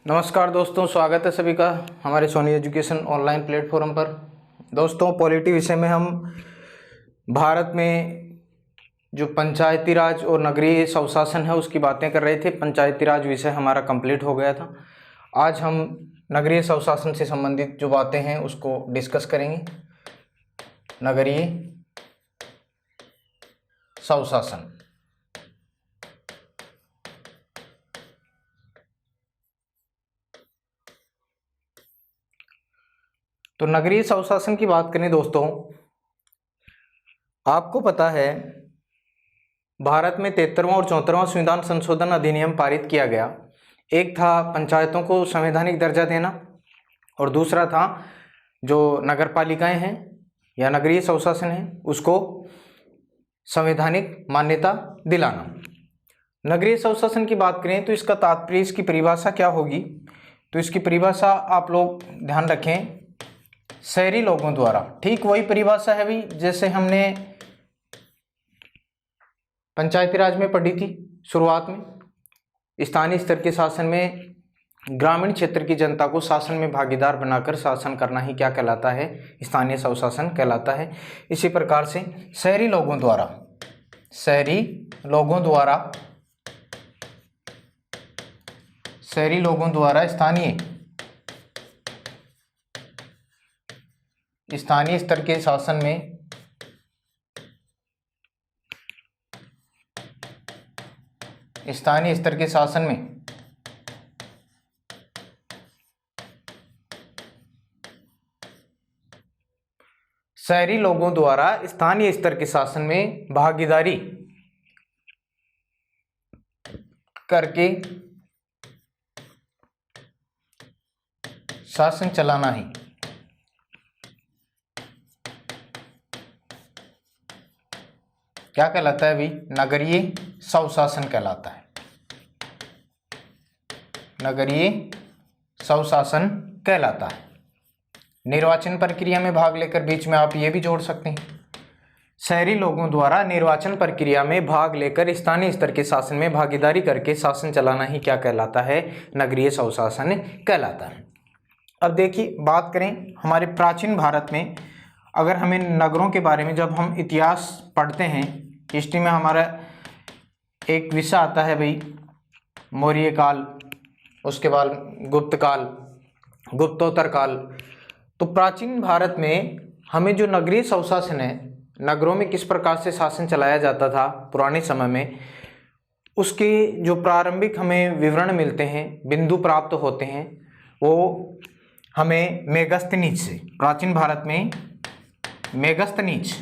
नमस्कार दोस्तों, स्वागत है सभी का हमारे सोनी एजुकेशन ऑनलाइन प्लेटफॉर्म पर। दोस्तों, पॉलिटी विषय में हम भारत में जो पंचायती राज और नगरीय स्वशासन है उसकी बातें कर रहे थे। पंचायती राज विषय हमारा कंप्लीट हो गया था। आज हम नगरीय स्वशासन से संबंधित जो बातें हैं उसको डिस्कस करेंगे। नगरीय स्वशासन। तो नगरीय स्वशासन की बात करें दोस्तों, आपको पता है भारत में 73वां और 74वां संविधान संशोधन अधिनियम पारित किया गया। एक था पंचायतों को संवैधानिक दर्जा देना और दूसरा था जो नगरपालिकाएं हैं या नगरीय स्वशासन है उसको संवैधानिक मान्यता दिलाना। नगरीय स्वशासन की बात करें तो इसका तात्पर्य, इसकी परिभाषा क्या होगी? तो इसकी परिभाषा आप लोग ध्यान रखें, शहरी लोगों द्वारा। ठीक वही परिभाषा है भाई जैसे हमने पंचायती राज में पढ़ी थी शुरुआत में। स्थानीय स्तर के शासन में ग्रामीण क्षेत्र की जनता को शासन में भागीदार बनाकर शासन करना ही क्या कहलाता है? स्थानीय स्वशासन कहलाता है। इसी प्रकार से शहरी लोगों द्वारा स्थानीय स्तर के शासन में शहरी लोगों द्वारा स्थानीय स्तर के शासन में भागीदारी करके शासन चलाना ही क्या कहलाता है भाई? नगरीय स्वशासन कहलाता है। नगरीय स्वशासन कहलाता है। निर्वाचन प्रक्रिया में भाग लेकर, बीच में आप ये भी जोड़ सकते हैं, शहरी लोगों द्वारा निर्वाचन प्रक्रिया में भाग लेकर स्थानीय स्तर के शासन में भागीदारी करके शासन चलाना ही क्या कहलाता है? नगरीय स्वशासन कहलाता है। अब देखिए, बात करें हमारे प्राचीन भारत में, अगर हमें नगरों के बारे में जब हम इतिहास पढ़ते हैं, हिस्ट्री में हमारा एक विषय आता है भाई मौर्य काल, उसके बाद गुप्त काल, गुप्तोत्तर काल। तो प्राचीन भारत में हमें जो नगरीय स्वशासन है, नगरों में किस प्रकार से शासन चलाया जाता था पुराने समय में, उसके जो प्रारंभिक हमें विवरण मिलते हैं, बिंदु प्राप्त होते हैं, वो हमें मेगस्थनीज से, प्राचीन भारत में मेगस्थनीज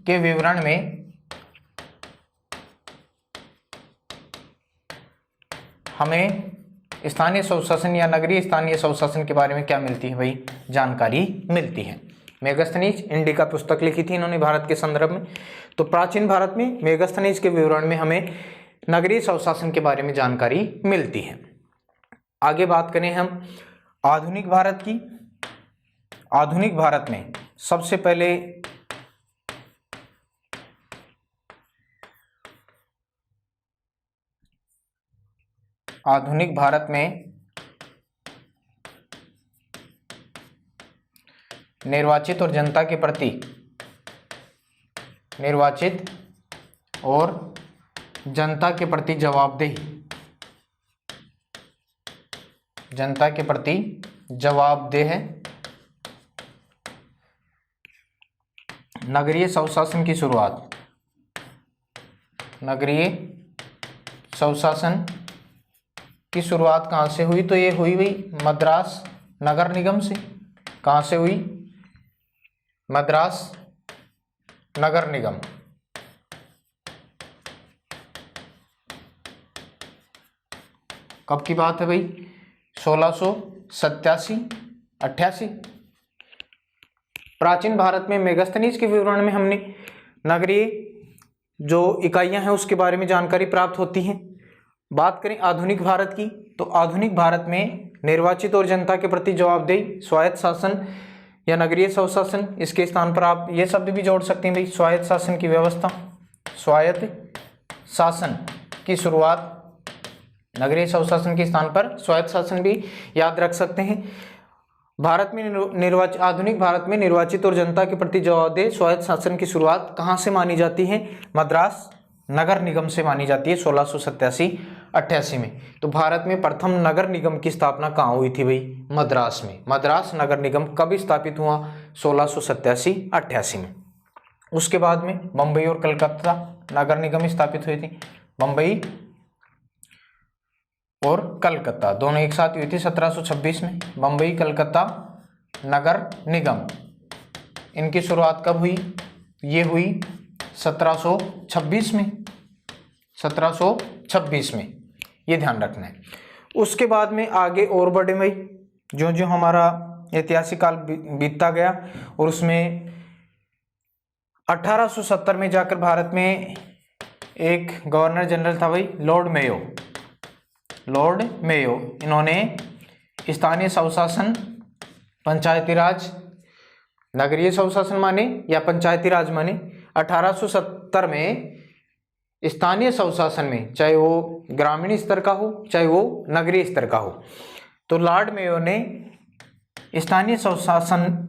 के विवरण में हमें स्थानीय स्वशासन या नगरीय स्थानीय स्वशासन के बारे में क्या मिलती है भाई? जानकारी मिलती है। मेगस्थनीज इंडिका पुस्तक लिखी थी इन्होंने भारत के संदर्भ में। तो प्राचीन भारत में मेगस्थनीज के विवरण में हमें नगरीय स्वशासन के बारे में जानकारी मिलती है। आगे बात करें हम आधुनिक भारत की। आधुनिक भारत में सबसे पहले आधुनिक भारत में निर्वाचित और जनता के प्रति जवाबदेह नगरीय स्वशासन की शुरुआत, नगरीय स्वशासन की शुरुआत कहाँ से हुई? तो ये हुई मद्रास नगर निगम से। कहाँ से हुई? मद्रास नगर निगम। कब की बात है भाई? 1687-88। प्राचीन भारत में मेगस्थनीज के विवरण में हमने नगरीय जो इकाइयां हैं उसके बारे में जानकारी प्राप्त होती है। बात करें आधुनिक भारत की, तो आधुनिक भारत में निर्वाचित और जनता के प्रति जवाबदेही, स्वायत्त शासन या नगरीय स्वशासन, इसके स्थान पर आप ये शब्द भी जोड़ सकते हैं भाई, स्वायत्त शासन की व्यवस्था। स्वायत्त शासन की शुरुआत नगरीय स्वशासन के स्थान पर स्वायत्त शासन भी याद रख सकते हैं। भारत में आधुनिक भारत में निर्वाचित और जनता के प्रति जवाबदेह स्वायत्त शासन की शुरुआत कहाँ से मानी जाती है? मद्रास नगर निगम से मानी जाती है 1687-88 में। तो भारत में प्रथम नगर निगम की स्थापना कहाँ हुई थी भाई? मद्रास में। मद्रास नगर निगम कब स्थापित हुआ? 1687-88 में। उसके बाद में बम्बई और कलकत्ता नगर निगम स्थापित हुई थी। बम्बई और कलकत्ता दोनों एक साथ हुई थी 1726 में। बम्बई कलकत्ता नगर निगम, इनकी शुरुआत कब हुई? ये हुई 1726 में। 1726 में, ये ध्यान रखना है। उसके बाद में आगे और बढ़े भाई, जो जो हमारा ऐतिहासिक काल बीतता गया और उसमें 1870 में जाकर भारत में एक गवर्नर जनरल था भाई, लॉर्ड मेयो। लॉर्ड मेयो, इन्होंने स्थानीय स्वशासन, पंचायती राज, नगरीय स्वशासन माने या पंचायती राज माने, 1870 में स्थानीय स्वशासन में, चाहे वो ग्रामीण स्तर का हो चाहे वो नगरीय स्तर का हो, तो लॉर्ड मेयो ने स्थानीय स्वशासन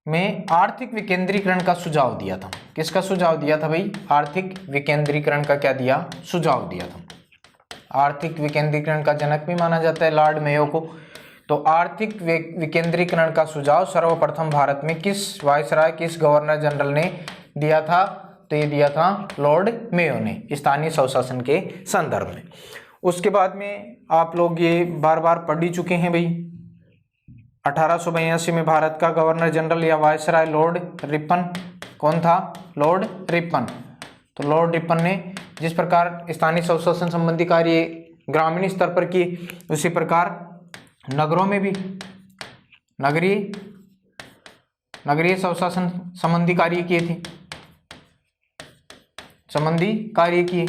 में आर्थिक विकेंद्रीकरण का सुझाव दिया था। किसका सुझाव दिया था भाई? आर्थिक विकेंद्रीकरण का क्या दिया? सुझाव दिया था। आर्थिक विकेंद्रीकरण का जनक भी माना जाता है लॉर्ड मेयो को। तो आर्थिक विकेंद्रीकरण का सुझाव सर्वप्रथम भारत में किस वायसराय, किस गवर्नर जनरल ने दिया था? तो ये दिया था लॉर्ड मेयो ने, स्थानीय स्वशासन के संदर्भ में। उसके बाद में आप लोग ये बार बार पढ़ ही चुके हैं भाई, 1882 में भारत का गवर्नर जनरल या वायसराय लॉर्ड रिपन कौन था? Lord Ripon. तो लॉर्ड रिपन ने जिस प्रकार स्थानीय स्वशासन संबंधी कार्य ग्रामीण स्तर पर किए, उसी प्रकार नगरों में भी नगरीय स्वशासन संबंधी कार्य किए थे, संबंधी कार्य किए।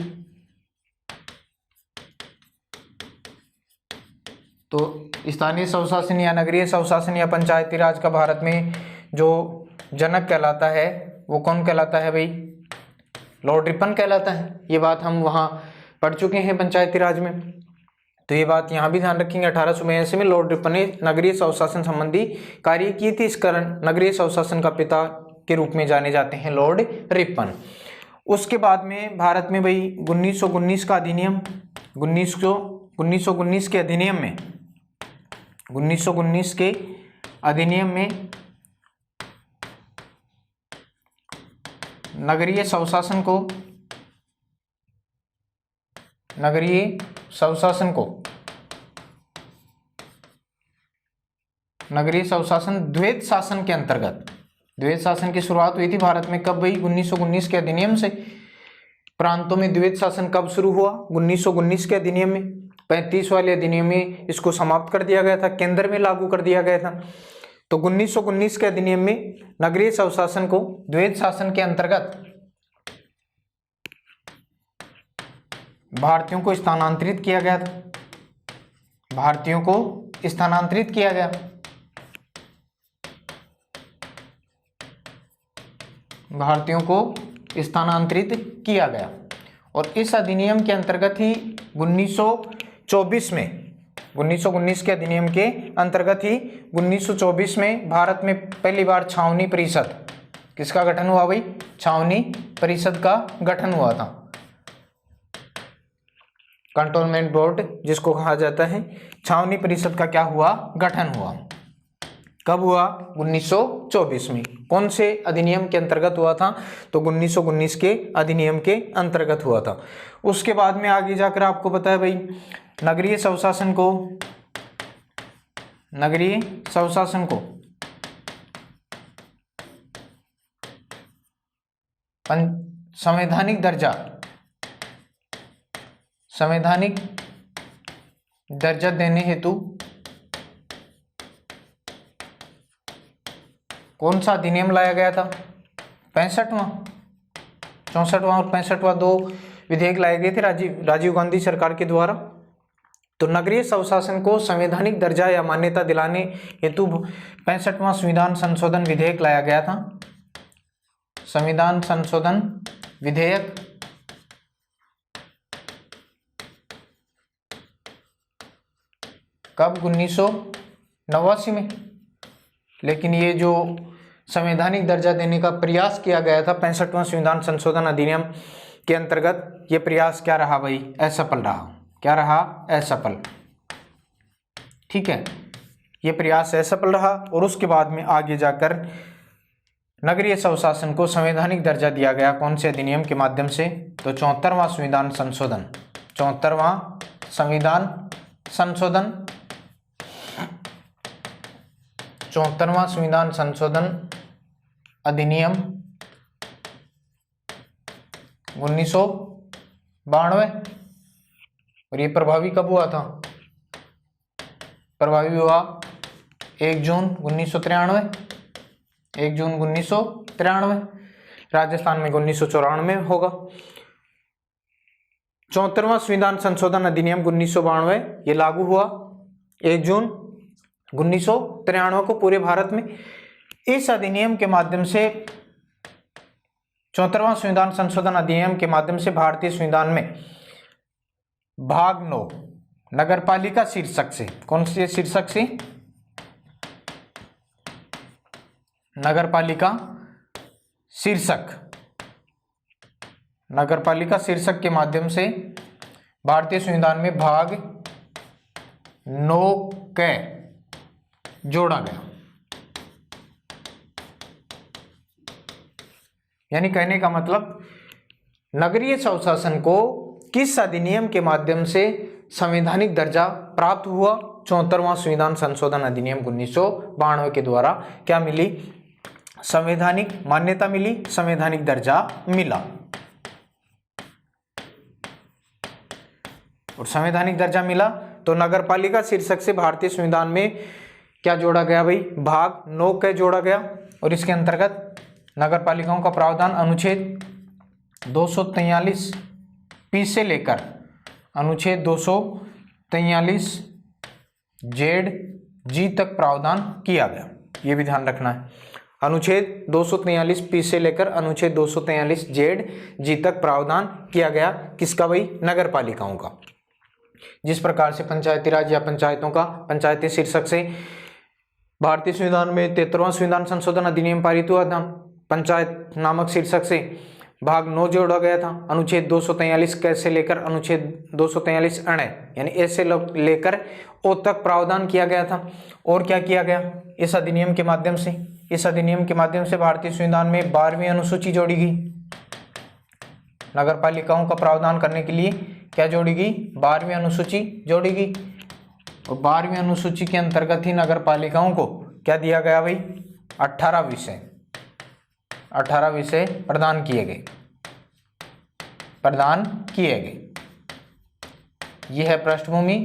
तो स्थानीय स्वशासन या नगरीय स्वशासन या पंचायती राज का भारत में जो जनक कहलाता है वो कौन कहलाता है भाई? लॉर्ड रिपन कहलाता है। ये बात हम वहाँ पढ़ चुके हैं पंचायती राज में, तो ये बात यहाँ भी ध्यान रखेंगे। 1882 में लॉर्ड रिपन ने नगरीय स्वशासन संबंधी कार्य की थी। इस कारण नगरीय स्वशासन का पिता के रूप में जाने जाते हैं लॉर्ड रिपन। उसके बाद में भारत में भाई 1919 का अधिनियम, 1919 के अधिनियम में 1919 के अधिनियम में नगरीय स्वशासन द्वैध शासन के अंतर्गत, द्वैध शासन की शुरुआत हुई थी भारत में कब भाई? 1919 के अधिनियम से। प्रांतों में द्वैध शासन कब शुरू हुआ? 1919 के अधिनियम में। 35 वाले अधिनियम में इसको समाप्त कर दिया गया था, केंद्र में लागू कर दिया गया था। तो 1919 के अधिनियम में नगरीय स्वशासन को द्वैध शासन के अंतर्गत भारतीयों को स्थानांतरित किया गया था। भारतीयों को स्थानांतरित किया गया। भारतीयों को स्थानांतरित किया गया और इस अधिनियम के अंतर्गत ही 1924 में, 1919 के अधिनियम के अंतर्गत ही 1924 में भारत में पहली बार छावनी परिषद, किसका गठन हुआ भाई? छावनी परिषद का गठन हुआ था। कंटोनमेंट बोर्ड जिसको कहा जाता है, छावनी परिषद का क्या हुआ? गठन हुआ। कब हुआ? 1924 में। कौन से अधिनियम के अंतर्गत हुआ था? तो 1919 के अधिनियम के अंतर्गत हुआ था। उसके बाद में आगे जाकर आपको पता है भाई, नगरीय स्वशासन को संवैधानिक दर्जा देने हेतु कौन सा अधिनियम लाया गया था? 65वां, 64वां और 65वां दो विधेयक लाए गए थे राजीव गांधी सरकार के द्वारा। तो नगरीय स्वशासन को संवैधानिक दर्जा या मान्यता दिलाने हेतु 65वां संविधान संशोधन विधेयक लाया गया था। संविधान संशोधन विधेयक कब? 1989 में। लेकिन ये जो संवैधानिक दर्जा देने का प्रयास किया गया था 65वां संविधान संशोधन अधिनियम के अंतर्गत, ये प्रयास क्या रहा भाई? असफल रहा। क्या रहा? असफल। ठीक है, ये प्रयास असफल रहा और उसके बाद में आगे जाकर नगरीय स्वशासन को संवैधानिक दर्जा दिया गया। कौन से अधिनियम के माध्यम से? तो 74वां संविधान संशोधन। 74वां संविधान संशोधन, 74वां संविधान संशोधन अधिनियम 1992। और ये प्रभावी कब हुआ था? प्रभावी हुआ 1 जून 1993। 1 जून 1993। राजस्थान में 1994 में होगा। 74वां संविधान संशोधन अधिनियम 1992 ये लागू हुआ 1 जून 1993 को पूरे भारत में। इस अधिनियम के माध्यम से 74वां संविधान संशोधन अधिनियम के माध्यम से भारतीय संविधान में भाग 9 नगरपालिका शीर्षक से, कौन से शीर्षक से? नगरपालिका शीर्षक। नगरपालिका शीर्षक के माध्यम से भारतीय संविधान में भाग 9 के जोड़ा गया। यानी कहने का मतलब नगरीय स्वशासन को किस अधिनियम के माध्यम से संवैधानिक दर्जा प्राप्त हुआ? 74वां संविधान संशोधन अधिनियम 1992 के द्वारा क्या मिली? संवैधानिक मान्यता मिली, संवैधानिक दर्जा मिला। और संवैधानिक दर्जा मिला तो नगरपालिका शीर्षक से भारतीय संविधान में क्या जोड़ा गया भाई? भाग 9 के जोड़ा गया। और इसके अंतर्गत नगरपालिकाओं का प्रावधान अनुच्छेद 243 पी से लेकर अनुच्छेद 243 जेड जी तक प्रावधान किया गया। ये भी ध्यान रखना है। अनुच्छेद 243 पी से लेकर अनुच्छेद 243 जेड जी तक प्रावधान किया गया। किसका भाई? नगरपालिकाओं का। जिस प्रकार से पंचायती राज या पंचायतों का पंचायती शीर्षक से भारतीय संविधान में 73वां संविधान संशोधन अधिनियम पारित हुआ था, पंचायत नामक शीर्षक से भाग 9 जोड़ा गया था। अनुच्छेद 243 क से लेकर अनुच्छेद 243 अण यानी ए से लेकर ओ तक प्रावधान किया गया था। और क्या किया गया इस अधिनियम के माध्यम से? इस अधिनियम के माध्यम से भारतीय संविधान में 12वीं अनुसूची जोड़ी गई। नगरपालिकाओं का प्रावधान करने के लिए क्या जोड़ी गई? 12वीं अनुसूची जोड़ी गई। और 12वीं अनुसूची के अंतर्गत ही नगरपालिकाओं को क्या दिया गया भाई? 18 विषय प्रदान किए गए। यह है पृष्ठभूमि।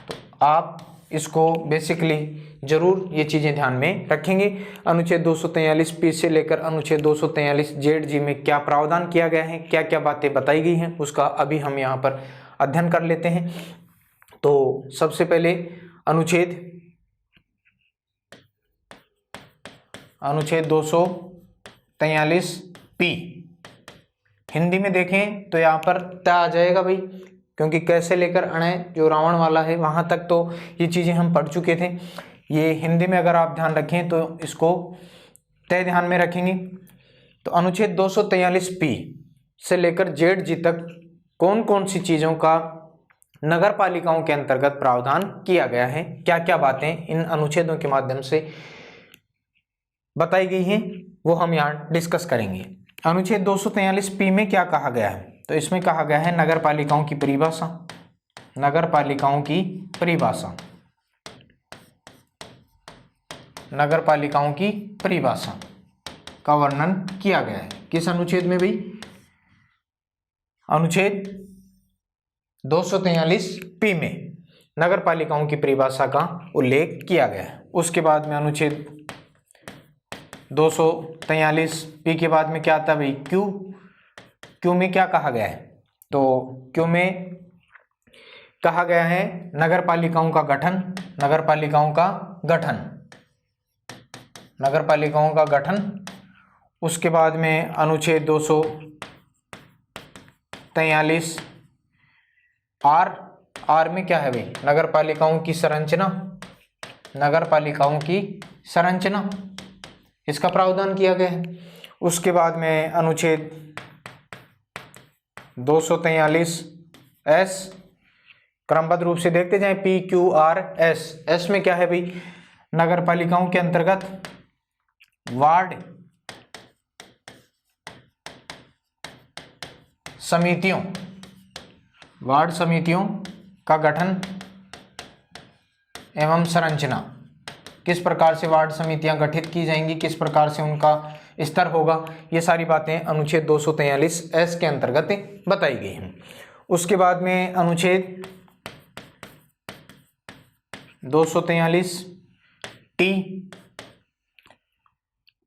तो आप इसको बेसिकली जरूर ये चीजें ध्यान में रखेंगे। अनुच्छेद 243 पी से लेकर अनुच्छेद 243 जेड जी में क्या प्रावधान किया गया है, क्या क्या बातें बताई गई हैं, उसका अभी हम यहाँ पर अध्ययन कर लेते हैं। तो सबसे पहले अनुच्छेद 243 पी हिंदी में देखें तो यहाँ पर त आ जाएगा भाई, क्योंकि कैसे लेकर अणय जो रावण वाला है वहां तक तो ये चीजें हम पढ़ चुके थे। ये हिंदी में अगर आप ध्यान रखें तो इसको तय ध्यान में रखेंगे। तो अनुच्छेद 243 पी से लेकर जेड जी तक कौन कौन सी चीजों का नगर पालिकाओं के अंतर्गत प्रावधान किया गया है, क्या क्या बातें इन अनुच्छेदों के माध्यम से बताई गई हैं, वो हम यहाँ डिस्कस करेंगे। अनुच्छेद 243 पी में क्या कहा गया है? तो इसमें कहा गया है नगर पालिकाओं की परिभाषा। नगर पालिकाओं की परिभाषा, नगर पालिकाओं की परिभाषा का वर्णन किया गया है। किस अनुच्छेद में भाई? अनुच्छेद 243 पी में नगर पालिकाओं की परिभाषा का उल्लेख किया गया है। उसके बाद में अनुच्छेद 243 पी के बाद में क्या आता है भाई? क्यू में क्या कहा गया है? तो क्यू में कहा गया है नगर पालिकाओं का गठन। नगर पालिकाओं का गठन, नगर पालिकाओं का गठन। उसके बाद में अनुच्छेद 243 आर, आर में क्या है भाई, नगर पालिकाओं की संरचना, नगर पालिकाओं की संरचना, इसका प्रावधान किया गया है। उसके बाद में अनुच्छेद 243 एस, क्रमबद्ध रूप से देखते जाएं, P Q R S. S में क्या है भाई, नगर पालिकाओं के अंतर्गत वार्ड समितियों, वार्ड समितियों का गठन एवं संरचना, किस प्रकार से वार्ड समितियां गठित की जाएंगी, किस प्रकार से उनका स्तर होगा, ये सारी बातें अनुच्छेद 243 एस के अंतर्गत बताई गई हैं। उसके बाद में अनुच्छेद 243 टी,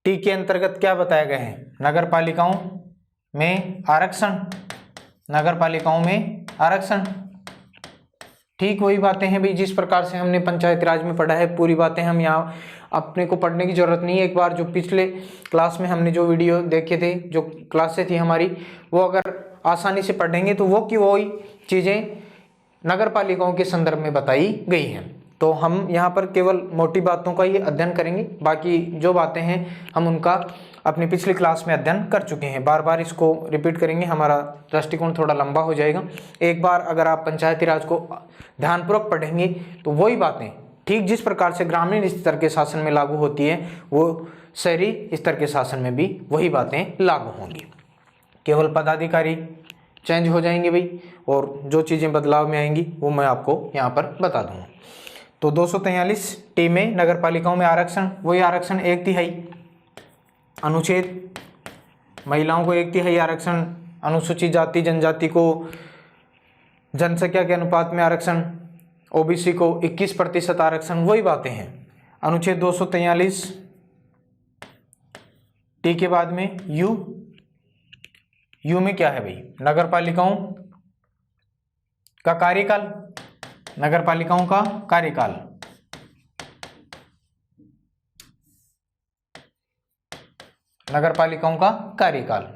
टी के अंतर्गत क्या बताया गया है, नगर पालिकाओं में आरक्षण, नगर पालिकाओं में आरक्षण। ठीक वही बातें हैं भाई जिस प्रकार से हमने पंचायती राज में पढ़ा है, पूरी बातें हम यहाँ अपने को पढ़ने की जरूरत नहीं है। एक बार जो पिछले क्लास में हमने जो वीडियो देखे थे, जो क्लासेस थी हमारी, वो अगर आसानी से पढ़ेंगे तो वो की वही चीज़ें नगर पालिकाओं के संदर्भ में बताई गई हैं। तो हम यहाँ पर केवल मोटी बातों का ही अध्ययन करेंगे, बाकी जो बातें हैं हम उनका अपनी पिछली क्लास में अध्ययन कर चुके हैं। बार बार इसको रिपीट करेंगे, हमारा दृष्टिकोण थोड़ा लंबा हो जाएगा। एक बार अगर आप पंचायती राज को ध्यानपूर्वक पढ़ेंगे तो वही बातें ठीक जिस प्रकार से ग्रामीण स्तर के शासन में लागू होती है, वो शहरी स्तर के शासन में भी वही बातें लागू होंगी। केवल पदाधिकारी चेंज हो जाएंगे भाई, और जो चीज़ें बदलाव में आएंगी वो मैं आपको यहाँ पर बता दूँगा। तो 243 टी में नगर पालिकाओं में आरक्षण, वही आरक्षण 1/3, अनुच्छेद महिलाओं को 1/3 आरक्षण, अनुसूचित जाति जनजाति को जनसंख्या के अनुपात में आरक्षण, ओबीसी को 21% आरक्षण, वही बातें हैं। अनुच्छेद 243 टी के बाद में यू, यू में क्या है भाई, नगर पालिकाओं का कार्यकाल, नगर पालिकाओं का कार्यकाल, नगर पालिकाओं का कार्यकाल।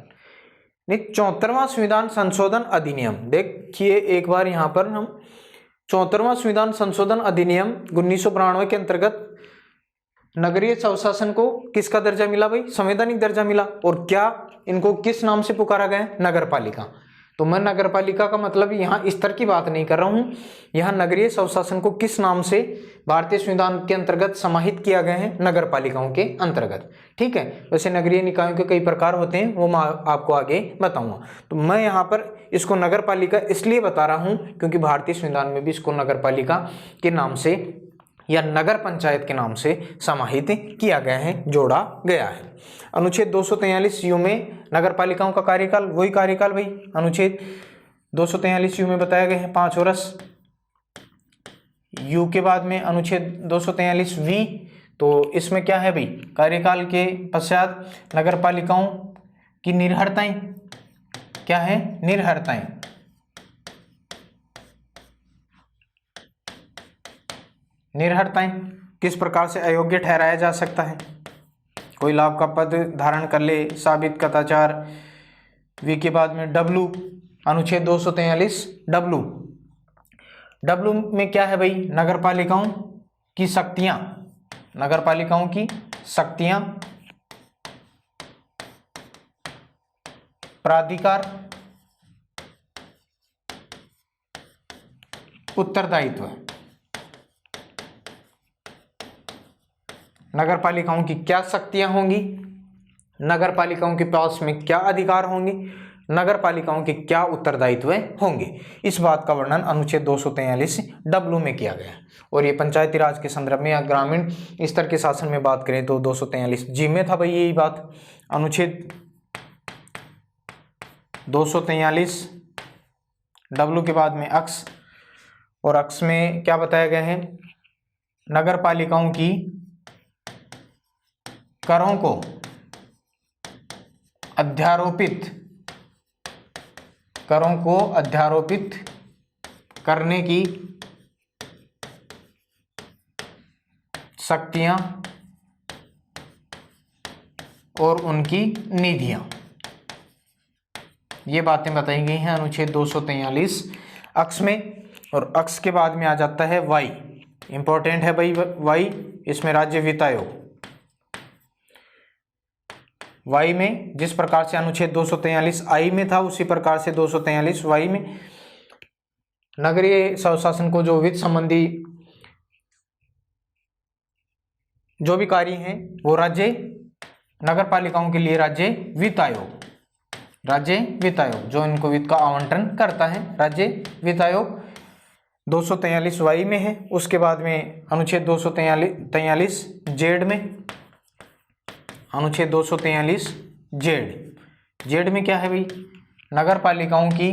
74वां संविधान संशोधन अधिनियम, देखिए एक बार यहाँ पर हम 74वां संविधान संशोधन अधिनियम 1992 के अंतर्गत नगरीय स्वशासन को किसका दर्जा मिला भाई, संवैधानिक दर्जा मिला। और क्या इनको किस नाम से पुकारा गया, नगर पालिका। तो मैं नगर पालिका का मतलब यहाँ स्तर की बात नहीं कर रहा हूँ, यहाँ नगरीय स्वशासन को किस नाम से भारतीय संविधान के अंतर्गत समाहित किया गया है, नगर पालिकाओं के अंतर्गत। ठीक है, वैसे नगरीय निकायों के कई प्रकार होते हैं, वो मैं आपको आगे बताऊंगा। तो मैं यहाँ पर इसको नगर पालिका इसलिए बता रहा हूँ क्योंकि भारतीय संविधान में भी इसको नगर पालिका के नाम से या नगर पंचायत के नाम से समाहित किया गया है, जोड़ा गया है। अनुच्छेद 243 यू में नगर पालिकाओं का कार्यकाल, वही कार्यकाल भाई अनुच्छेद 243 यू में बताया गया है 5 वर्ष। यू के बाद में अनुच्छेद 243 वी, तो इसमें क्या है भाई, कार्यकाल के पश्चात नगर पालिकाओं की निर्हरताएं, क्या है, निर्हरताएं। निर्हरताएं किस प्रकार से अयोग्य ठहराया जा सकता है, कोई लाभ का पद धारण कर ले, साबित कदाचार। वी के बाद में डब्लू, अनुच्छेद 243 डब्लू, डब्लू में क्या है भाई, नगर पालिकाओं की शक्तियां, नगर पालिकाओं की शक्तियां, प्राधिकार, उत्तरदायित्व। नगर पालिकाओं की क्या शक्तियां होंगी, नगर पालिकाओं के पास में क्या अधिकार होंगे, नगर पालिकाओं के क्या उत्तरदायित्व होंगे, इस बात का वर्णन अनुच्छेद 243 डब्लू में किया गया है। और ये पंचायती राज के संदर्भ में या ग्रामीण स्तर के शासन में बात करें तो 243 जी में था भाई यही बात। अनुच्छेद 243 डब्लू के बाद में अक्स, और अक्स में क्या बताया गया है, नगर पालिकाओं की करों को अध्यारोपित, करों को अध्यारोपित करने की शक्तियां और उनकी निधियां, ये बातें बताई गई हैं अनुच्छेद 243 अक्स में। और अक्ष के बाद में आ जाता है वाई, इंपॉर्टेंट है भाई वाई, इसमें राज्य वित्त आयोग। वाई में जिस प्रकार से अनुच्छेद 243 आई में था उसी प्रकार से 243 वाई में नगरीय स्वशासन को जो वित्त संबंधी जो भी कार्य हैं वो राज्य नगर पालिकाओं के लिए राज्य वित्त आयोग, राज्य वित्त आयोग जो इनको वित्त का आवंटन करता है, राज्य वित्त आयोग 243 वाई में है। उसके बाद में अनुच्छेद 243 जेड में, अनुच्छेद 243 जेड, जेड में क्या है भाई, नगर पालिकाओं की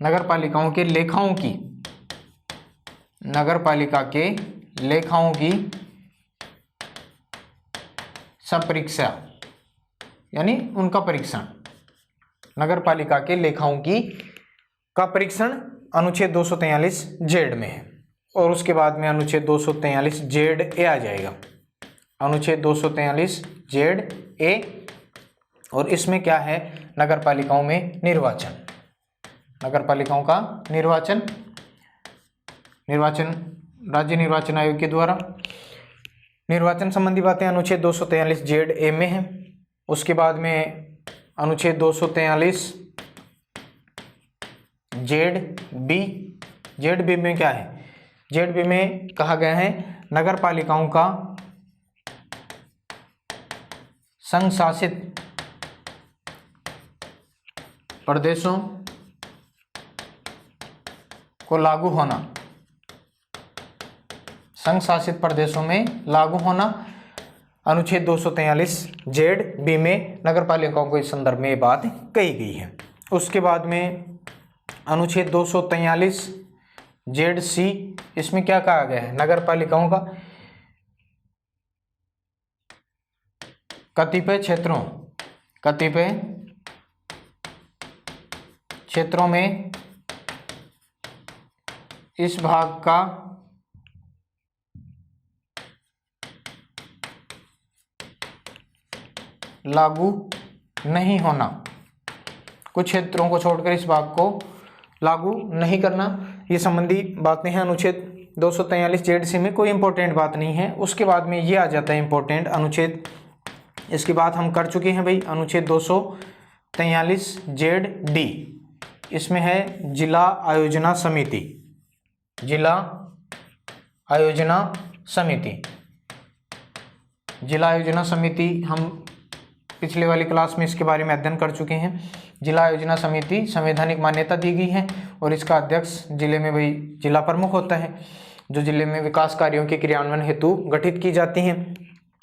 नगर पालिकाओं के लेखाओं की, नगर पालिका के लेखाओं की संपरीक्षा यानी उनका परीक्षण, नगर पालिका के लेखाओं की का परीक्षण अनुच्छेद 243 जेड में है। और उसके बाद में अनुच्छेद 243 जेड ए आ जाएगा, अनुच्छेद 243 जेड ए। और इसमें क्या है, नगर पालिकाओं में निर्वाचन, नगर पालिकाओं का निर्वाचन, निर्वाचन राज्य निर्वाचन आयोग के द्वारा निर्वाचन संबंधी बातें अनुच्छेद 243 जेड ए में है। उसके बाद में अनुच्छेद 243 जेड बी, जेड बी में क्या है, जेड बी में कहा गया है नगर पालिकाओं का संघ शासित प्रदेशों को लागू होना, संघ शासित प्रदेशों में लागू होना, अनुच्छेद 243 जेड बी में नगर पालिकाओं के संदर्भ में ये बात कही गई है। उसके बाद में अनुच्छेद 243 जेड सी, इसमें क्या कहा गया है, नगर पालिकाओं का कतिपय क्षेत्रों में इस भाग का लागू नहीं होना, कुछ क्षेत्रों को छोड़कर इस भाग को लागू नहीं करना, ये संबंधी बातें हैं अनुच्छेद 243 जेड सी में, कोई इंपॉर्टेंट बात नहीं है। उसके बाद में ये आ जाता है इंपॉर्टेंट अनुच्छेद, इसकी बात हम कर चुके हैं भाई, अनुच्छेद 243 जेड डी, इसमें है जिला आयोजना समिति, जिला आयोजना समिति, जिला आयोजना समिति हम पिछले वाली क्लास में इसके बारे में अध्ययन कर चुके हैं। जिला आयोजना समिति संवैधानिक मान्यता दी गई है और इसका अध्यक्ष जिले में भाई जिला प्रमुख होता है, जो जिले में विकास कार्यों के क्रियान्वयन हेतु गठित की जाती हैं।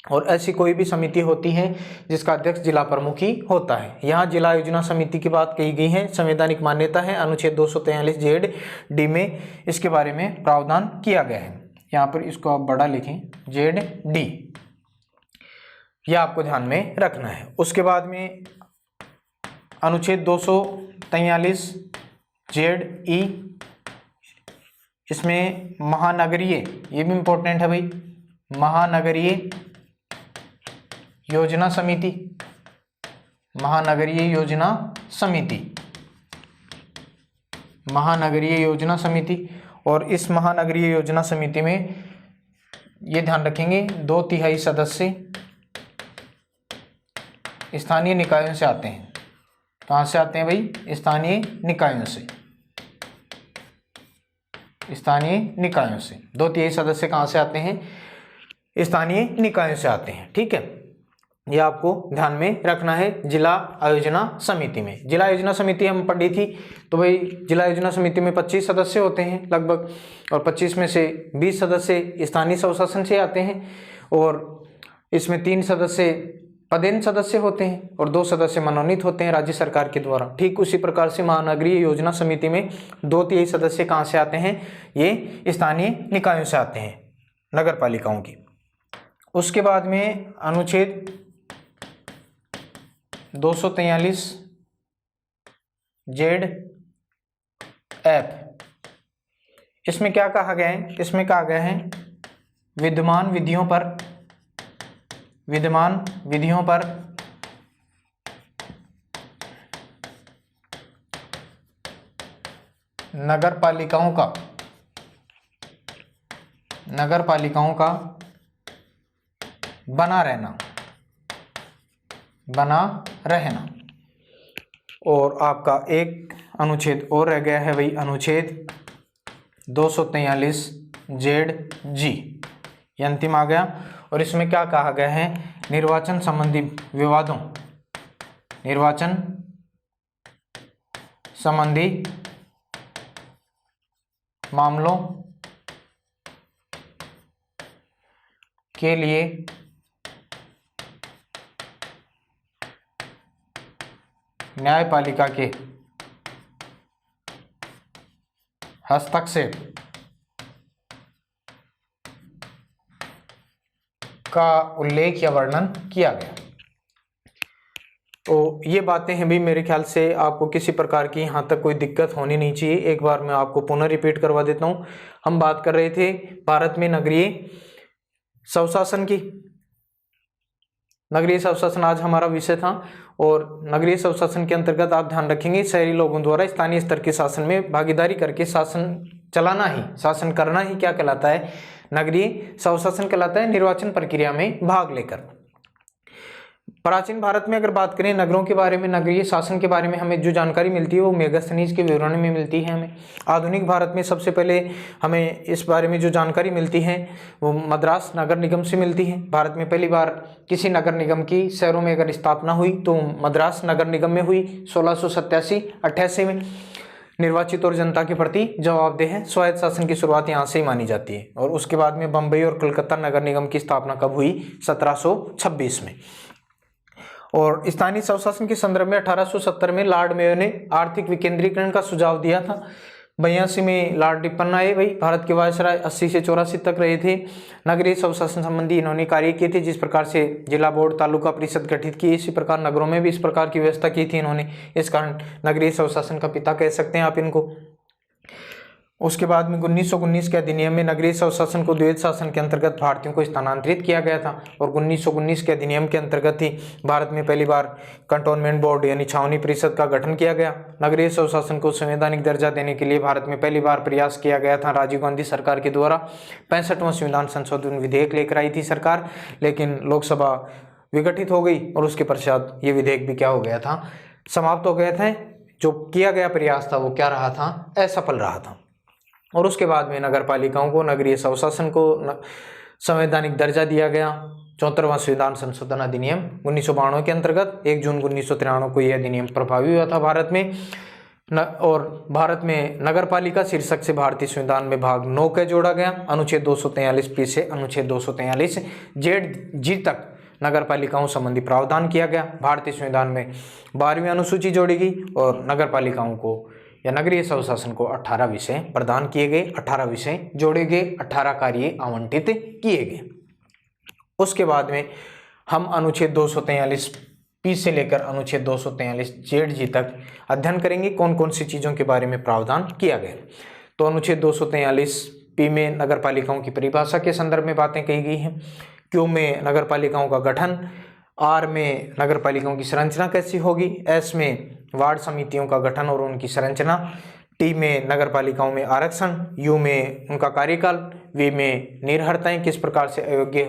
और ऐसी कोई भी समिति होती है जिसका अध्यक्ष जिला प्रमुख ही होता है। यहाँ जिला आयोजना समिति की बात कही गई है, संवैधानिक मान्यता है, अनुच्छेद 243 जेड डी में इसके बारे में प्रावधान किया गया है। यहाँ पर इसको आप बड़ा लिखें, जेड डी, यह आपको ध्यान में रखना है। उसके बाद में अनुच्छेद 243 जेड ई, इसमें महानगरीय, ये भी इंपॉर्टेंट है भाई, महानगरीय योजना समिति, महानगरीय योजना समिति, महानगरीय योजना समिति। और इस महानगरीय योजना समिति में ये ध्यान रखेंगे 2/3 सदस्य स्थानीय निकायों से आते हैं। कहाँ से आते हैं भाई, स्थानीय निकायों से, स्थानीय निकायों से 2/3 सदस्य कहाँ से आते हैं, स्थानीय निकायों से आते हैं। ठीक है, यह आपको ध्यान में रखना है। जिला आयोजना समिति में, जिला आयोजना समिति हम पढ़ी थी, तो भाई जिला आयोजना समिति में 25 सदस्य होते हैं लगभग, और 25 में से 20 सदस्य स्थानीय स्वशासन से आते हैं, और इसमें 3 सदस्य पदेन सदस्य होते हैं और 2 सदस्य मनोनीत होते हैं राज्य सरकार के द्वारा। ठीक उसी प्रकार से महानगरीय योजना समिति में 2/3 सदस्य कहाँ से आते हैं, ये स्थानीय निकायों से आते हैं, नगर पालिकाओं की। उसके बाद में अनुच्छेद 243 जेड एफ, इसमें क्या कहा गया है, इसमें कहा गया है विद्यमान विधियों पर नगर पालिकाओं का बना रहना। और आपका एक अनुच्छेद और रह गया है भाई, अनुच्छेद 243 जेड जी, ये अंतिम आ गया। और इसमें क्या कहा गया है, निर्वाचन संबंधी मामलों के लिए न्यायपालिका के हस्तक्षेप का उल्लेख या वर्णन किया गया। तो ये बातें हैं भी, मेरे ख्याल से आपको किसी प्रकार की यहाँ तक कोई दिक्कत होनी नहीं चाहिए। एक बार मैं आपको पुनः रिपीट करवा देता हूँ। हम बात कर रहे थे भारत में नगरीय स्वशासन की। नगरीय स्वशासन आज हमारा विषय था। और नगरीय स्वशासन के अंतर्गत आप ध्यान रखेंगे, शहरी लोगों द्वारा स्थानीय स्तर के शासन में भागीदारी करके शासन करना ही क्या कहलाता है, नगरीय स्वशासन कहलाता है। निर्वाचन प्रक्रिया में भाग लेकर। प्राचीन भारत में अगर बात करें नगरों के बारे में, नगरीय शासन के बारे में हमें जो जानकारी मिलती है वो मेगास्थनीज के विवरण में मिलती है हमें। आधुनिक भारत में सबसे पहले हमें इस बारे में जो जानकारी मिलती है वो मद्रास नगर निगम से मिलती है। भारत में पहली बार किसी नगर निगम की शहरों में अगर स्थापना हुई तो मद्रास नगर निगम में हुई 1687-88 में। निर्वाचित और जनता के प्रति जवाबदेह है, स्वायत्त शासन की शुरुआत यहाँ से ही मानी जाती है। और उसके बाद में बम्बई और कलकत्ता नगर निगम की स्थापना कब हुई, 1726 में। और स्थानीय स्वशासन के संदर्भ में 1870 में लॉर्ड मेयो ने आर्थिक विकेंद्रीकरण का सुझाव दिया था। 82 में लॉर्ड रिपन आए भाई, भारत के वायसराय 80 से 84 तक रहे थे। नगरीय स्वशासन संबंधी इन्होंने कार्य किए थे। जिस प्रकार से जिला बोर्ड तालुका परिषद गठित किए, इसी प्रकार नगरों में भी इस प्रकार की व्यवस्था की थी इन्होंने। इस कारण नगरीय स्वशासन का पिता कह सकते हैं आप इनको। उसके बाद में 1919 के अधिनियम में नगरीय स्वशासन को द्वैध शासन के अंतर्गत भारतीयों को स्थानांतरित किया गया था। और 1919 के अधिनियम के अंतर्गत ही भारत में पहली बार कंटोनमेंट बोर्ड यानी छावनी परिषद का गठन किया गया। नगरीय स्वशासन को संवैधानिक दर्जा देने के लिए भारत में पहली बार प्रयास किया गया था राजीव गांधी सरकार के द्वारा। 65वां संविधान संशोधन विधेयक लेकर आई थी सरकार, लेकिन लोकसभा विघटित हो गई और उसके पश्चात ये विधेयक भी क्या हो गया था, समाप्त हो गया था। जो किया गया प्रयास था वो क्या रहा था, असफल रहा था। और उसके बाद में नगर पालिकाओं को, नगरीय स्वशासन को संवैधानिक दर्जा दिया गया। 74वां संविधान संशोधन अधिनियम 1992 के अंतर्गत 1 जून 1993 को यह अधिनियम प्रभावी हुआ था भारत में। और भारत में नगर पालिका शीर्षक से भारतीय संविधान में भाग 9 का जोड़ा गया। अनुच्छेद 243 से अनुच्छेद 243 जेड जी तक नगर पालिकाओं संबंधी प्रावधान किया गया। भारतीय संविधान में 12वीं अनुसूची जोड़ी गई और नगर पालिकाओं को या नगरीय स्वशासन को 18 विषय प्रदान किए गए, 18 विषय जोड़े गए, 18 कार्य आवंटित किए गए। उसके बाद में हम अनुच्छेद 243 पी से लेकर अनुच्छेद 243 जेड जी तक अध्ययन करेंगे कौन कौन सी चीज़ों के बारे में प्रावधान किया गया। तो अनुच्छेद 243 पी में नगर पालिकाओं की परिभाषा के संदर्भ में बातें कही गई हैं। क्यू में नगर पालिकाओं का गठन, आर में नगर पालिकाओं की संरचना कैसी होगी, एस में वार्ड समितियों का गठन और उनकी संरचना, टी में नगर पालिकाओं में आरक्षण, यू में उनका कार्यकाल, वी में निर्हरताएं किस प्रकार से अयोग्य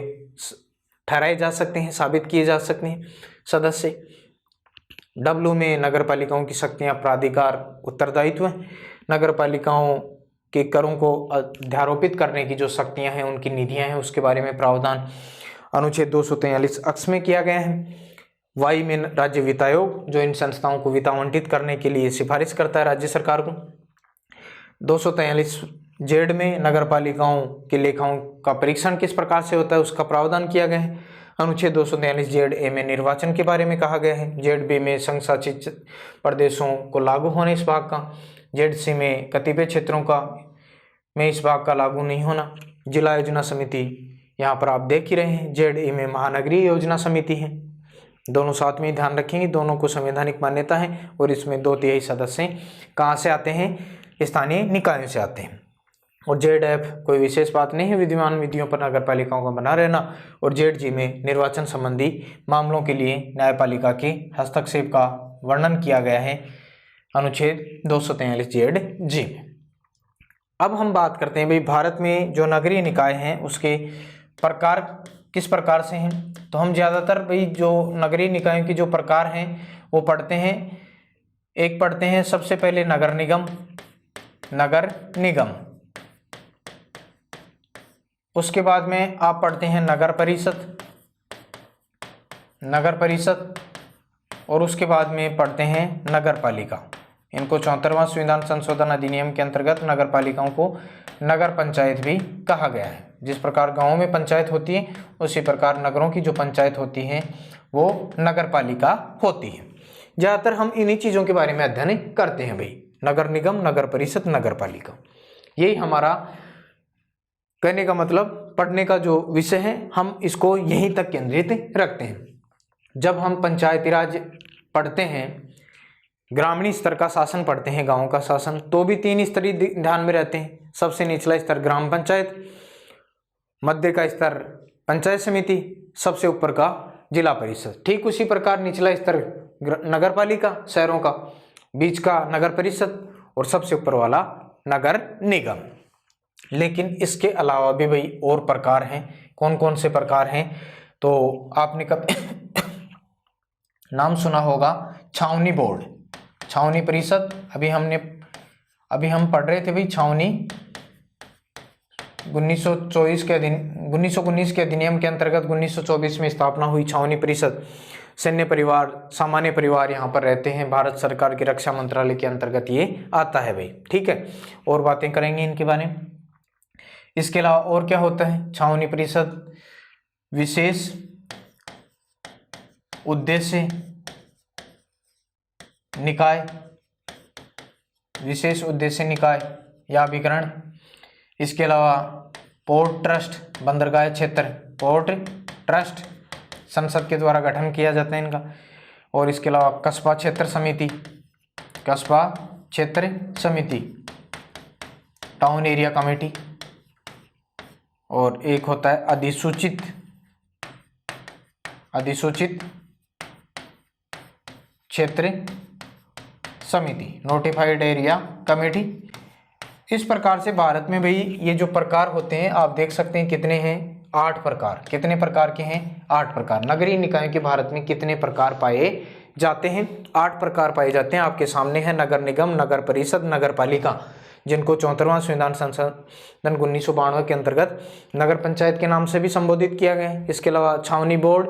ठहराए जा सकते हैं, साबित किए जा सकते हैं सदस्य, डब्ल्यू में नगर पालिकाओं की शक्तियां, प्राधिकार, उत्तरदायित्व, नगर पालिकाओं के करों को अध्यारोपित करने की जो शक्तियां हैं, उनकी निधियां हैं, उसके बारे में प्रावधान अनुच्छेद 243 अक्ष में किया गया है। वाई में राज्य वित्त आयोग जो इन संस्थाओं को वित्त आवंटित करने के लिए सिफारिश करता है राज्य सरकार को। 243 जेड में नगर पालिकाओं के लेखाओं का परीक्षण किस प्रकार से होता है उसका प्रावधान किया गया है। अनुच्छेद 243 जेड ए में निर्वाचन के बारे में कहा गया है। जेड बी में संघ शासित प्रदेशों को लागू होने इस भाग का। जेड सी में कतिपय क्षेत्रों का में इस भाग का लागू नहीं होना। जिला योजना समिति यहाँ पर आप देख ही रहे हैं। जेड ई में महानगरीय योजना समिति है। दोनों साथ में ध्यान रखेंगे, दोनों को संवैधानिक मान्यता है और इसमें 2/3 सदस्य कहाँ से आते हैं, स्थानीय निकायों से आते हैं। और जेड एफ कोई विशेष बात नहीं है, विद्यमान विधियों पर नगर पालिकाओं का बना रहना। और जेड जी में निर्वाचन संबंधी मामलों के लिए न्यायपालिका के हस्तक्षेप का वर्णन किया गया है अनुच्छेद 243 जेड जी में। अब हम बात करते हैं भाई भारत में जो नगरीय निकाय हैं उसके प्रकार किस प्रकार से हैं। तो हम ज़्यादातर भाई जो नगरीय निकायों की जो प्रकार हैं वो पढ़ते हैं। एक पढ़ते हैं सबसे पहले नगर निगम, नगर निगम। उसके बाद में आप पढ़ते हैं नगर परिषद, नगर परिषद। और उसके बाद में पढ़ते हैं नगर पालिका। इनको 74वां संविधान संशोधन अधिनियम के अंतर्गत नगर पालिकाओं को नगर पंचायत भी कहा गया है। जिस प्रकार गांवों में पंचायत होती है उसी प्रकार नगरों की जो पंचायत होती है वो नगर पालिका होती है। ज़्यादातर हम इन्हीं चीज़ों के बारे में अध्ययन करते हैं भाई, नगर निगम, नगर परिषद, नगर पालिका। यही हमारा कहने का मतलब पढ़ने का जो विषय है हम इसको यहीं तक केंद्रित रखते हैं। जब हम पंचायती राज पढ़ते हैं, ग्रामीण स्तर का शासन पढ़ते हैं, गांव का शासन, तो भी 3 स्तरीय ध्यान में रहते हैं। सबसे निचला स्तर ग्राम पंचायत, मध्य का स्तर पंचायत समिति, सबसे ऊपर का जिला परिषद। ठीक उसी प्रकार निचला स्तर नगर पालिका शहरों का, बीच का नगर परिषद और सबसे ऊपर वाला नगर निगम। लेकिन इसके अलावा भी भाई और प्रकार हैं। कौन कौन से प्रकार हैं तो आपने कब नाम सुना होगा छावनी बोर्ड, छावनी परिषद। अभी हम पढ़ रहे थे भाई छावनी 1919 के अधिनियम के अंतर्गत 1924 में स्थापना हुई छावनी परिषद। सैन्य परिवार, सामान्य परिवार यहाँ पर रहते हैं। भारत सरकार के रक्षा मंत्रालय के अंतर्गत ये आता है भाई, ठीक है। और बातें करेंगे इनके बारे में। इसके अलावा और क्या होता है छावनी परिषद, विशेष उद्देश्य निकाय, विशेष उद्देश्य निकाय या अभिकरण। इसके अलावा पोर्ट ट्रस्ट, बंदरगाह क्षेत्र, पोर्ट ट्रस्ट संसद के द्वारा गठन किया जाता है इनका। और इसके अलावा कस्बा क्षेत्र समिति, कस्बा क्षेत्र समिति, टाउन एरिया कमेटी। और एक होता है अधिसूचित क्षेत्र समिति, नोटिफाइड एरिया कमेटी। इस प्रकार से भारत में भाई ये जो प्रकार होते हैं आप देख सकते हैं कितने हैं, 8 प्रकार। कितने प्रकार के हैं? 8 प्रकार। नगरीय निकायों के भारत में कितने प्रकार पाए जाते हैं? 8 प्रकार पाए जाते हैं। आपके सामने है नगर निगम, नगर परिषद, नगर पालिका, जिनको 74वां संविधान संशोधन 1992 के अंतर्गत नगर पंचायत के नाम से भी संबोधित किया गया है। इसके अलावा छावनी बोर्ड,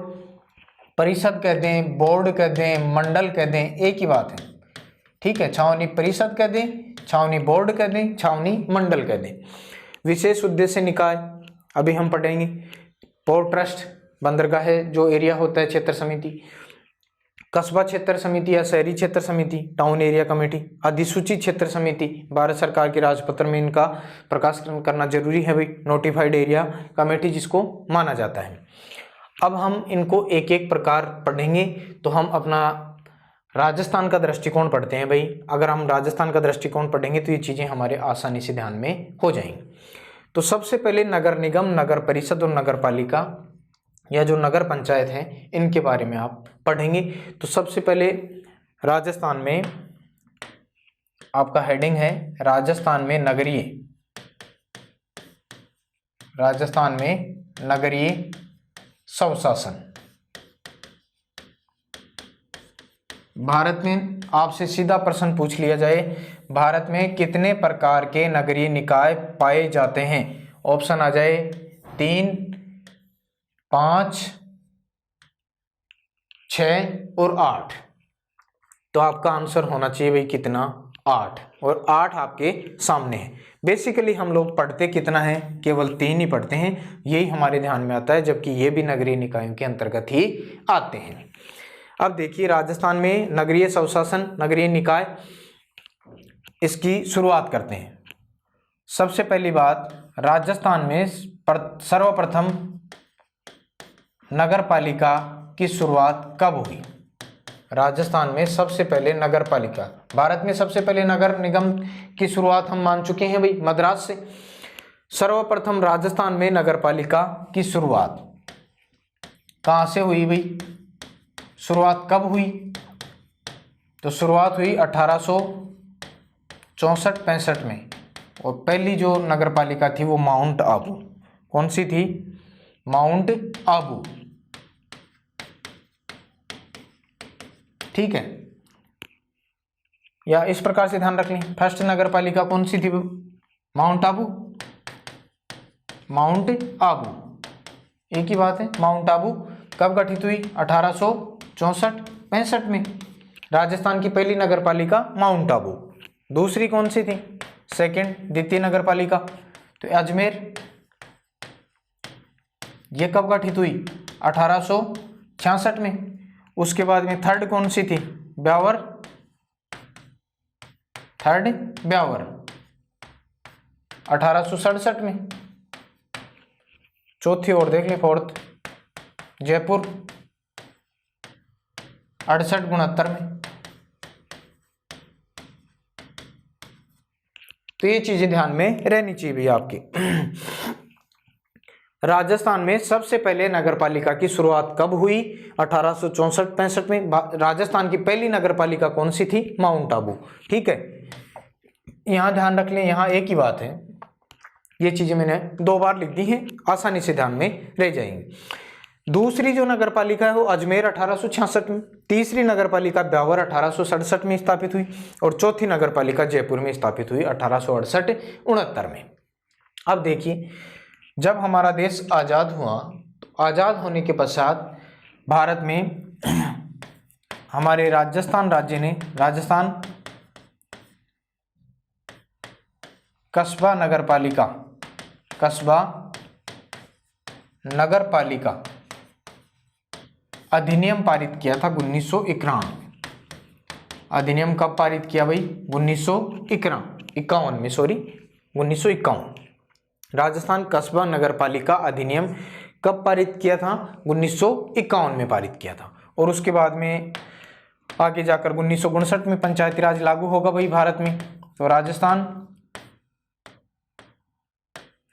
परिषद कह दें, बोर्ड कह दें, मंडल कह दें, एक ही बात है, ठीक है। छावनी परिषद कह दें, छावनी बोर्ड कह दें, छावनी मंडल कह दें। विशेष उद्देश्य निकाय अभी हम पढ़ेंगे। पोर्ट ट्रस्ट, बंदरगाह जो एरिया होता है क्षेत्र समिति, कस्बा क्षेत्र समिति या शहरी क्षेत्र समिति, टाउन एरिया कमेटी, अधिसूचित क्षेत्र समिति, भारत सरकार के राजपत्र में इनका प्रकाशन करना जरूरी है भाई, नोटिफाइड एरिया कमेटी जिसको माना जाता है। अब हम इनको एक एक प्रकार पढ़ेंगे। तो हम अपना राजस्थान का दृष्टिकोण पढ़ते हैं भाई। अगर हम राजस्थान का दृष्टिकोण पढ़ेंगे तो ये चीज़ें हमारे आसानी से ध्यान में हो जाएंगी। तो सबसे पहले नगर निगम, नगर परिषद और नगर पालिका या जो नगर पंचायत है इनके बारे में आप पढ़ेंगे। तो सबसे पहले राजस्थान में आपका हेडिंग है राजस्थान में नगरीय स्वशासन। भारत में आपसे सीधा प्रश्न पूछ लिया जाए, भारत में कितने प्रकार के नगरीय निकाय पाए जाते हैं? ऑप्शन आ जाए 3, 5, 6 और 8। तो आपका आंसर होना चाहिए भाई कितना? 8। और 8 आपके सामने है। बेसिकली हम लोग पढ़ते कितना है? केवल 3 ही पढ़ते हैं, यही हमारे ध्यान में आता है, जबकि ये भी नगरीय निकायों के अंतर्गत ही आते हैं। अब देखिए राजस्थान में नगरीय स्वशासन, नगरीय निकाय, इसकी शुरुआत करते हैं। सबसे पहली बात, राजस्थान में सर्वप्रथम नगर पालिका की शुरुआत कब हुई? राजस्थान में सबसे पहले नगर पालिका, भारत में सबसे पहले नगर निगम की शुरुआत हम मान चुके हैं भाई मद्रास से। सर्वप्रथम राजस्थान में नगर पालिका की शुरुआत कहाँ से हुई भाई? शुरुआत कब हुई? तो शुरुआत हुई 1864-65 में। और पहली जो नगर पालिका थी वो माउंट आबू। कौन सी थी? माउंट आबू। ठीक है, या इस प्रकार से ध्यान रख लें, फर्स्ट नगर पालिका कौन सी थी? माउंट आबू। माउंट आबू, एक ही बात है। माउंट आबू कब गठित हुई? 1864-65 में। राजस्थान की पहली नगर पालिका माउंट आबू। दूसरी कौन सी थी? सेकंड, द्वितीय नगर पालिका तो अजमेर। ये कब गठित हुई? 1866 में। उसके बाद में थर्ड कौन सी थी? ब्यावर। थर्ड ब्यावर 1867 में। चौथी और देख लें, फोर्थ जयपुर 68-69 में। तो ये चीजें ध्यान में रहनी चाहिए भैया आपकी। राजस्थान में सबसे पहले नगर पालिका की शुरुआत कब हुई? 1864-65 में। राजस्थान की पहली नगर पालिका कौन सी थी? माउंट आबू। ठीक है, यहां ध्यान रख लें, यहां एक ही बात है, ये चीजें मैंने 2 बार लिख दी हैं, आसानी से ध्यान में रह जाएंगी। दूसरी जो नगर पालिका है वो अजमेर 1866 में। तीसरी नगर पालिका ब्यावर 1867 में स्थापित हुई और चौथी नगर पालिका जयपुर में स्थापित हुई 1868-69 में। अब देखिए, जब हमारा देश आज़ाद हुआ तो आज़ाद होने के पश्चात भारत में हमारे राजस्थान राज्य ने, राजस्थान कस्बा नगर पालिका, कस्बा नगर पालिका अधिनियम पारित किया था 1991। अधिनियम कब पारित किया भाई? 1951 में, सॉरी 1951। राजस्थान कस्बा नगर पालिका अधिनियम कब पारित किया था? 1951 में पारित किया था। और उसके बाद में आगे जाकर 1959 में पंचायती राज लागू होगा भाई भारत में। तो राजस्थान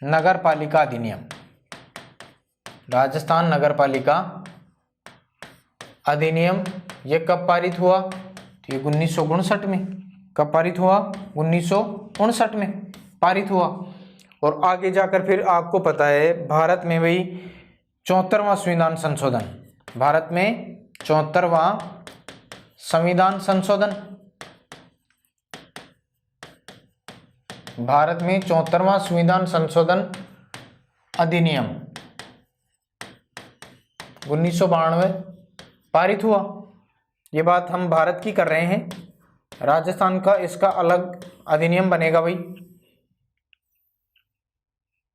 नगर पालिका अधिनियम, राजस्थान नगर पालिका अधिनियम ये कब पारित हुआ? तो ये 1959 में। कब पारित हुआ? 1959 में पारित हुआ। और आगे जाकर फिर आपको पता है भारत में भाई 74वां संविधान संशोधन, भारत में 74वां संविधान संशोधन, भारत में 74वां संविधान संशोधन अधिनियम 1992 पारित हुआ। ये बात हम भारत की कर रहे हैं, राजस्थान का इसका अलग अधिनियम बनेगा भाई।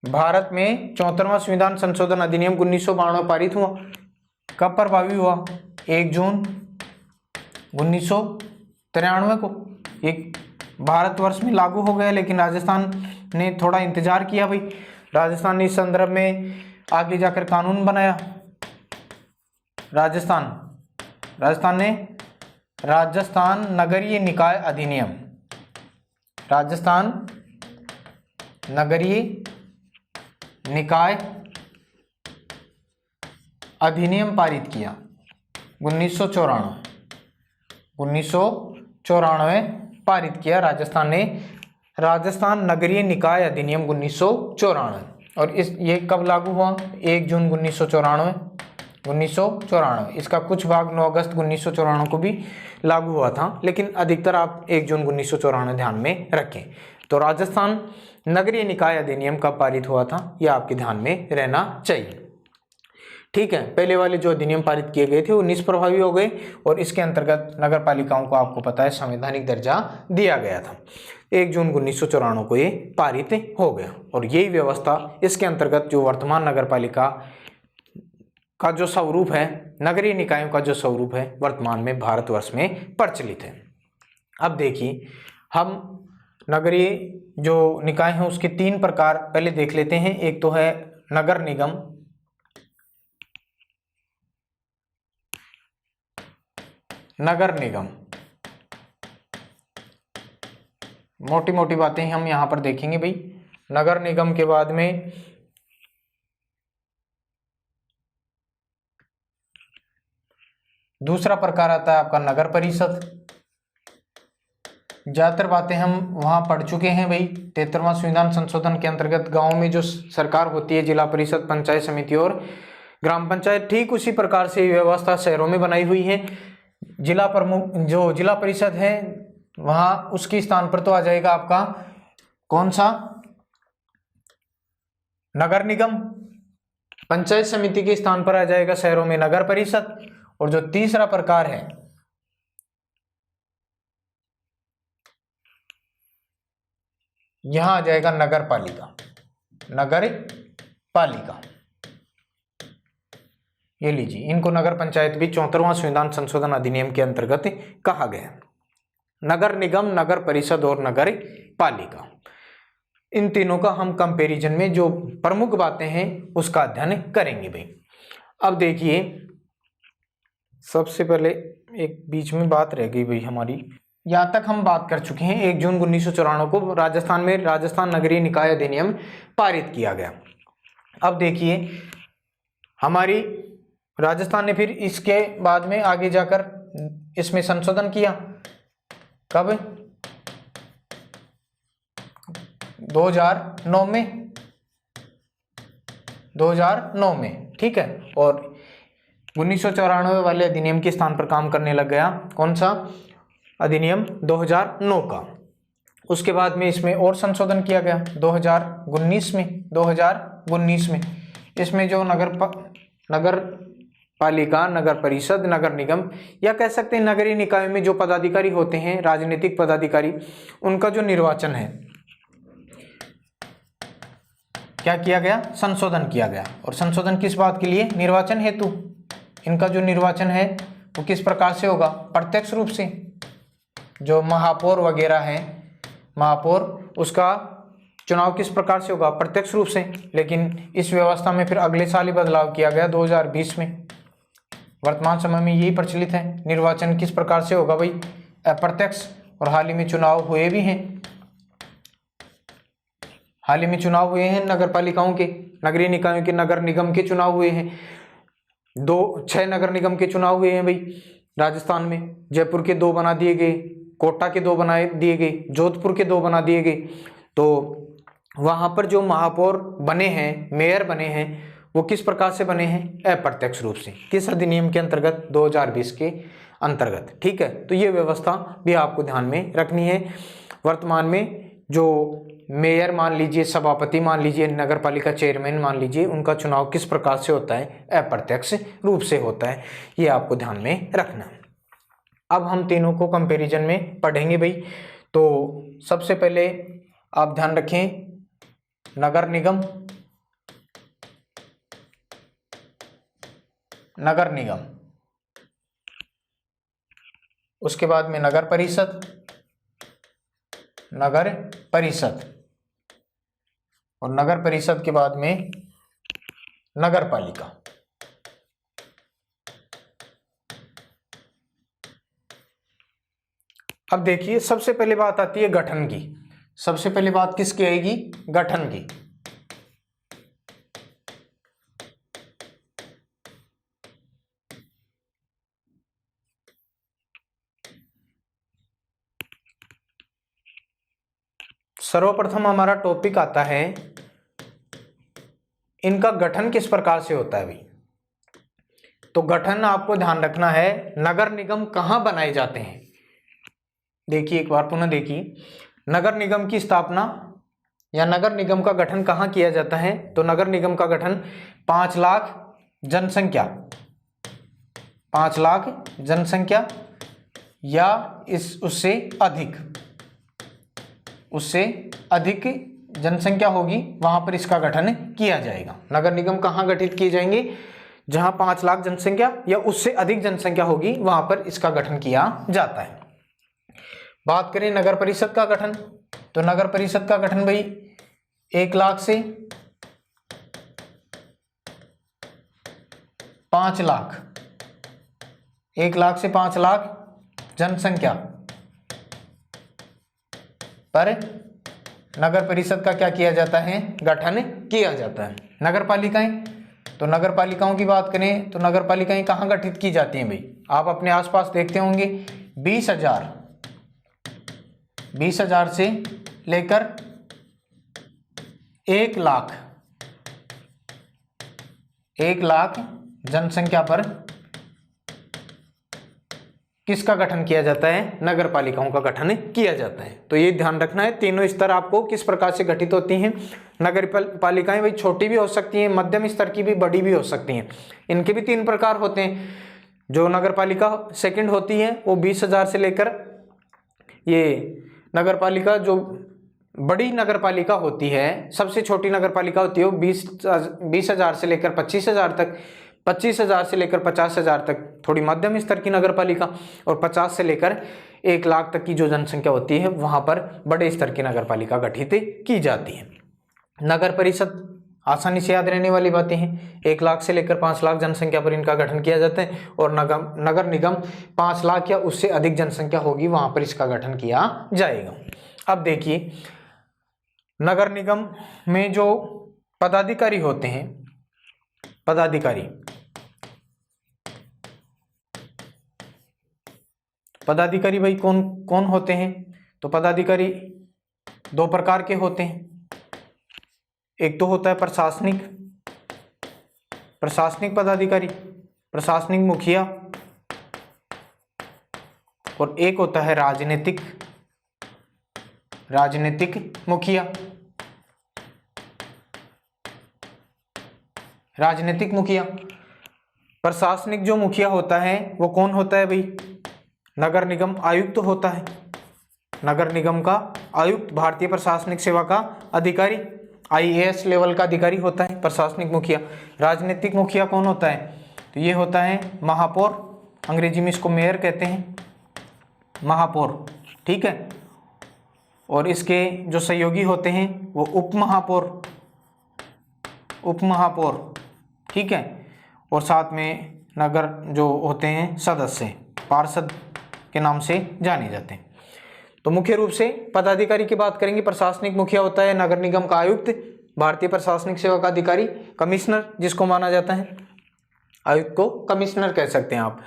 भारत में 74वां संविधान संशोधन अधिनियम 1992 पारित हुआ। कब प्रभावी हुआ? 1 जून 1993 को। एक भारतवर्ष में लागू हो गया, लेकिन राजस्थान ने थोड़ा इंतजार किया भाई। राजस्थान ने इस संदर्भ में आगे जाकर कानून बनाया। राजस्थान ने राजस्थान नगरीय निकाय अधिनियम, राजस्थान नगरीय निकाय अधिनियम पारित किया 1994 पारित किया राजस्थान ने, राजस्थान नगरीय निकाय अधिनियम 1994। और इस ये कब लागू हुआ? 1 जून 1994। इसका कुछ भाग 9 अगस्त 1994 को भी लागू हुआ था, लेकिन अधिकतर आप 1 जून 1994 ध्यान में रखें। तो राजस्थान नगरीय निकाय अधिनियम कब पारित हुआ था, यह आपके ध्यान में रहना चाहिए। ठीक है, पहले वाले जो अधिनियम पारित किए गए थे वो निष्प्रभावी हो गए और इसके अंतर्गत नगर पालिकाओं को आपको पता है संवैधानिक दर्जा दिया गया था। 1 जून 1994 को ये पारित हो गया और यही व्यवस्था, इसके अंतर्गत जो वर्तमान नगर पालिका का जो स्वरूप है, नगरीय निकायों का जो स्वरूप है, वर्तमान में भारतवर्ष में प्रचलित है। अब देखिए, हम नगरीय जो निकाय हैं उसके 3 प्रकार पहले देख लेते हैं। एक तो है नगर निगम, नगर निगम मोटी मोटी बातें हम यहां पर देखेंगे भाई। नगर निगम के बाद में दूसरा प्रकार आता है आपका नगर परिषद। ज़्यादातर बातें हम वहाँ पढ़ चुके हैं भाई। 73वां संविधान संशोधन के अंतर्गत गाँव में जो सरकार होती है, जिला परिषद, पंचायत समिति और ग्राम पंचायत, ठीक उसी प्रकार से व्यवस्था शहरों में बनाई हुई है। जिला प्रमुख, जो जिला परिषद है वहाँ उसके स्थान पर तो आ जाएगा आपका कौन सा, नगर निगम। पंचायत समिति के स्थान पर आ जाएगा शहरों में नगर परिषद। और जो तीसरा प्रकार है यहां आ जाएगा नगर पालिका। नगर पालिका, ये लीजिए, इनको नगर पंचायत भी 74वां संविधान संशोधन अधिनियम के अंतर्गत कहा गया। नगर निगम, नगर परिषद और नगर पालिका, इन तीनों का हम कंपैरिजन में जो प्रमुख बातें हैं उसका अध्ययन करेंगे भाई। अब देखिए, सबसे पहले एक बीच में बात रह गई भाई हमारी, यहाँ तक हम बात कर चुके हैं 1 जून 1994 को राजस्थान में राजस्थान नगरीय निकाय अधिनियम पारित किया गया। अब देखिए, हमारी राजस्थान ने फिर इसके बाद में आगे जाकर इसमें संशोधन किया। कब? 2009 में, 2009 में, ठीक है। और 1994 वाले अधिनियम के स्थान पर काम करने लग गया कौन सा अधिनियम, 2009 का। उसके बाद में इसमें और संशोधन किया गया 2019 में। इसमें जो नगर पालिका, नगर परिषद, नगर निगम, या कह सकते हैं नगरीय निकाय में जो पदाधिकारी होते हैं, राजनीतिक पदाधिकारी, उनका जो निर्वाचन है, क्या किया गया, संशोधन किया गया। और संशोधन किस बात के लिए, निर्वाचन हेतु। इनका जो निर्वाचन है वो किस प्रकार से होगा, प्रत्यक्ष रूप से। जो महापौर वगैरह है, महापौर, उसका चुनाव किस प्रकार से होगा, प्रत्यक्ष रूप से। लेकिन इस व्यवस्था में फिर अगले साल ही बदलाव किया गया 2020 में। वर्तमान समय में यही प्रचलित है। निर्वाचन किस प्रकार से होगा भाई, अप्रत्यक्ष। और हाल ही में चुनाव हुए भी हैं, हाल ही में चुनाव हुए हैं नगर पालिकाओं के, नगरीय निकायों के, नगर निगम के चुनाव हुए हैं। 6 नगर निगम के चुनाव हुए हैं भाई राजस्थान में। जयपुर के 2 बना दिए गए, कोटा के 2 बना दिए गए, जोधपुर के 2 बना दिए गए। तो वहां पर जो महापौर बने हैं, मेयर बने हैं, वो किस प्रकार से बने हैं, अप्रत्यक्ष रूप से। किस अधिनियम के अंतर्गत, 2020 के अंतर्गत, ठीक है। तो ये व्यवस्था भी आपको ध्यान में रखनी है। वर्तमान में जो मेयर मान लीजिए, सभापति मान लीजिए, नगर पालिका चेयरमैन मान लीजिए, उनका चुनाव किस प्रकार से होता है, अप्रत्यक्ष रूप से होता है। ये आपको ध्यान में रखना। अब हम तीनों को कंपैरिजन में पढ़ेंगे भाई। तो सबसे पहले आप ध्यान रखें, नगर निगम, नगर निगम, उसके बाद में नगर परिषद, नगर परिषद, और नगर परिषद के बाद में नगर पालिका। अब देखिए, सबसे पहले बात आती है गठन की। सबसे पहले बात किसकी आएगी, गठन की। सर्वप्रथम हमारा टॉपिक आता है, इनका गठन किस प्रकार से होता है भाई। तो गठन आपको ध्यान रखना है, नगर निगम कहाँ बनाए जाते हैं। देखिए, एक बार पुनः देखिए, नगर निगम की स्थापना या नगर निगम का गठन कहाँ किया जाता है। तो नगर निगम का गठन 5 लाख जनसंख्या, 5 लाख जनसंख्या या उससे अधिक जनसंख्या होगी, वहां पर इसका गठन किया जाएगा। नगर निगम कहाँ गठित किए जाएंगे, जहां 5 लाख जनसंख्या या उससे अधिक जनसंख्या होगी, वहां पर इसका गठन किया जाता है। बात करें नगर परिषद का गठन, तो नगर परिषद का गठन भाई 1 लाख से 5 लाख, 1 लाख से 5 लाख जनसंख्या पर नगर परिषद का क्या किया जाता है, गठन किया जाता है। नगर पालिकाएं, तो नगर पालिकाओं की बात करें तो नगर पालिकाएं कहाँ गठित की जाती हैं भाई। आप अपने आसपास देखते होंगे 20,000 20,000 से लेकर 1 लाख, 1 लाख जनसंख्या पर किसका गठन किया जाता है? नगर पालिकाओं का गठन किया जाता है। तो ये ध्यान रखना है, तीनों स्तर आपको किस प्रकार से गठित होती हैं। नगर पालिकाएं भाई छोटी भी हो सकती हैं, मध्यम स्तर की भी, बड़ी भी हो सकती हैं। इनके भी 3 प्रकार होते हैं। जो नगर पालिका सेकंड होती है वो 20,000 से लेकर, ये नगर पालिका जो बड़ी नगर पालिका होती है, सबसे छोटी नगर पालिका होती है वो 20,000 से लेकर 25,000 तक, 25,000 से लेकर 50,000 तक थोड़ी मध्यम स्तर की नगर पालिका, और 50 से लेकर 1 लाख तक की जो जनसंख्या होती है वहां पर बड़े स्तर की नगर पालिका गठित की जाती है। नगर परिषद आसानी से याद रहने वाली बातें हैं। 1 लाख से लेकर 5 लाख जनसंख्या पर इनका गठन किया जाता है, और नगर निगम 5 लाख या उससे अधिक जनसंख्या होगी वहां पर इसका गठन किया जाएगा। अब देखिए, नगर निगम में जो पदाधिकारी होते हैं, पदाधिकारी भाई कौन कौन होते हैं? तो पदाधिकारी 2 प्रकार के होते हैं। एक तो होता है प्रशासनिक पदाधिकारी, प्रशासनिक मुखिया, और एक होता है राजनीतिक मुखिया। राजनीतिक मुखिया, प्रशासनिक जो मुखिया होता है वो कौन होता है भाई? नगर निगम आयुक्त होता है। नगर निगम का आयुक्त, भारतीय प्रशासनिक सेवा का अधिकारी, IAS लेवल का अधिकारी होता है प्रशासनिक मुखिया। राजनीतिक मुखिया कौन होता है? तो ये होता है महापौर, अंग्रेजी में इसको मेयर कहते हैं, महापौर, ठीक है। और इसके जो सहयोगी होते हैं वो उपमहापौर, ठीक है। और साथ में नगर जो होते हैं सदस्य, पार्षद के नाम से जाने जाते हैं। तो मुख्य रूप से पदाधिकारी की बात करेंगे, प्रशासनिक मुखिया होता है नगर निगम का आयुक्त, भारतीय प्रशासनिक सेवा का अधिकारी, कमिश्नर जिसको माना जाता है, आयुक्त को कमिश्नर कह सकते हैं आप।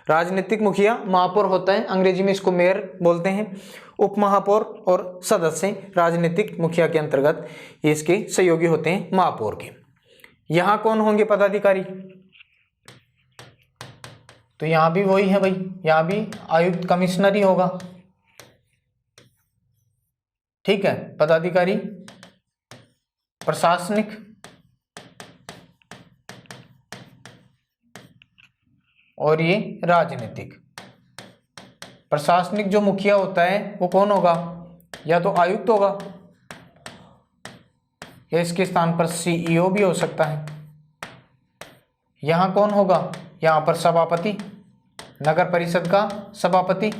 राजनीतिक मुखिया महापौर होता है, अंग्रेजी में इसको मेयर बोलते हैं। उप महापौर और सदस्य राजनीतिक मुखिया के अंतर्गत ये इसके सहयोगी होते हैं महापौर के। यहाँ कौन होंगे पदाधिकारी? तो यहाँ भी वही है भाई, यहाँ भी आयुक्त कमिश्नर ही होगा, ठीक है। पदाधिकारी प्रशासनिक, और ये राजनीतिक। प्रशासनिक जो मुखिया होता है वो कौन होगा? या तो आयुक्त होगा, या इसके स्थान पर CEO भी हो सकता है। यहाँ कौन होगा? यहाँ पर सभापति, नगर परिषद का सभापति,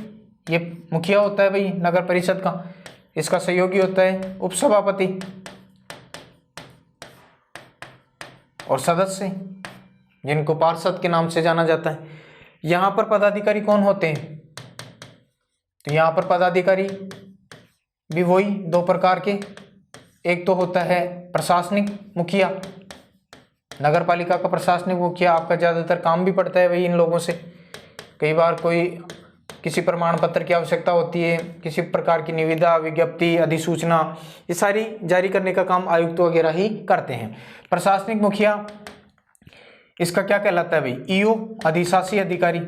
ये मुखिया होता है भाई नगर परिषद का। इसका सहयोगी होता है उपसभापति, और सदस्य जिनको पार्षद के नाम से जाना जाता है। यहाँ पर पदाधिकारी कौन होते हैं? तो यहाँ पर पदाधिकारी भी वही 2 प्रकार के, एक तो होता है प्रशासनिक मुखिया, नगर पालिका का प्रशासनिक मुखिया आपका ज़्यादातर काम भी पड़ता है भाई इन लोगों से। कई बार कोई किसी प्रमाण पत्र की आवश्यकता होती है, किसी प्रकार की निविदा, विज्ञप्ति, अधिसूचना, ये सारी जारी करने का काम आयुक्त वगैरह ही करते हैं। प्रशासनिक मुखिया इसका क्या कहलाता है भाई? EO, अधिशासी अधिकारी,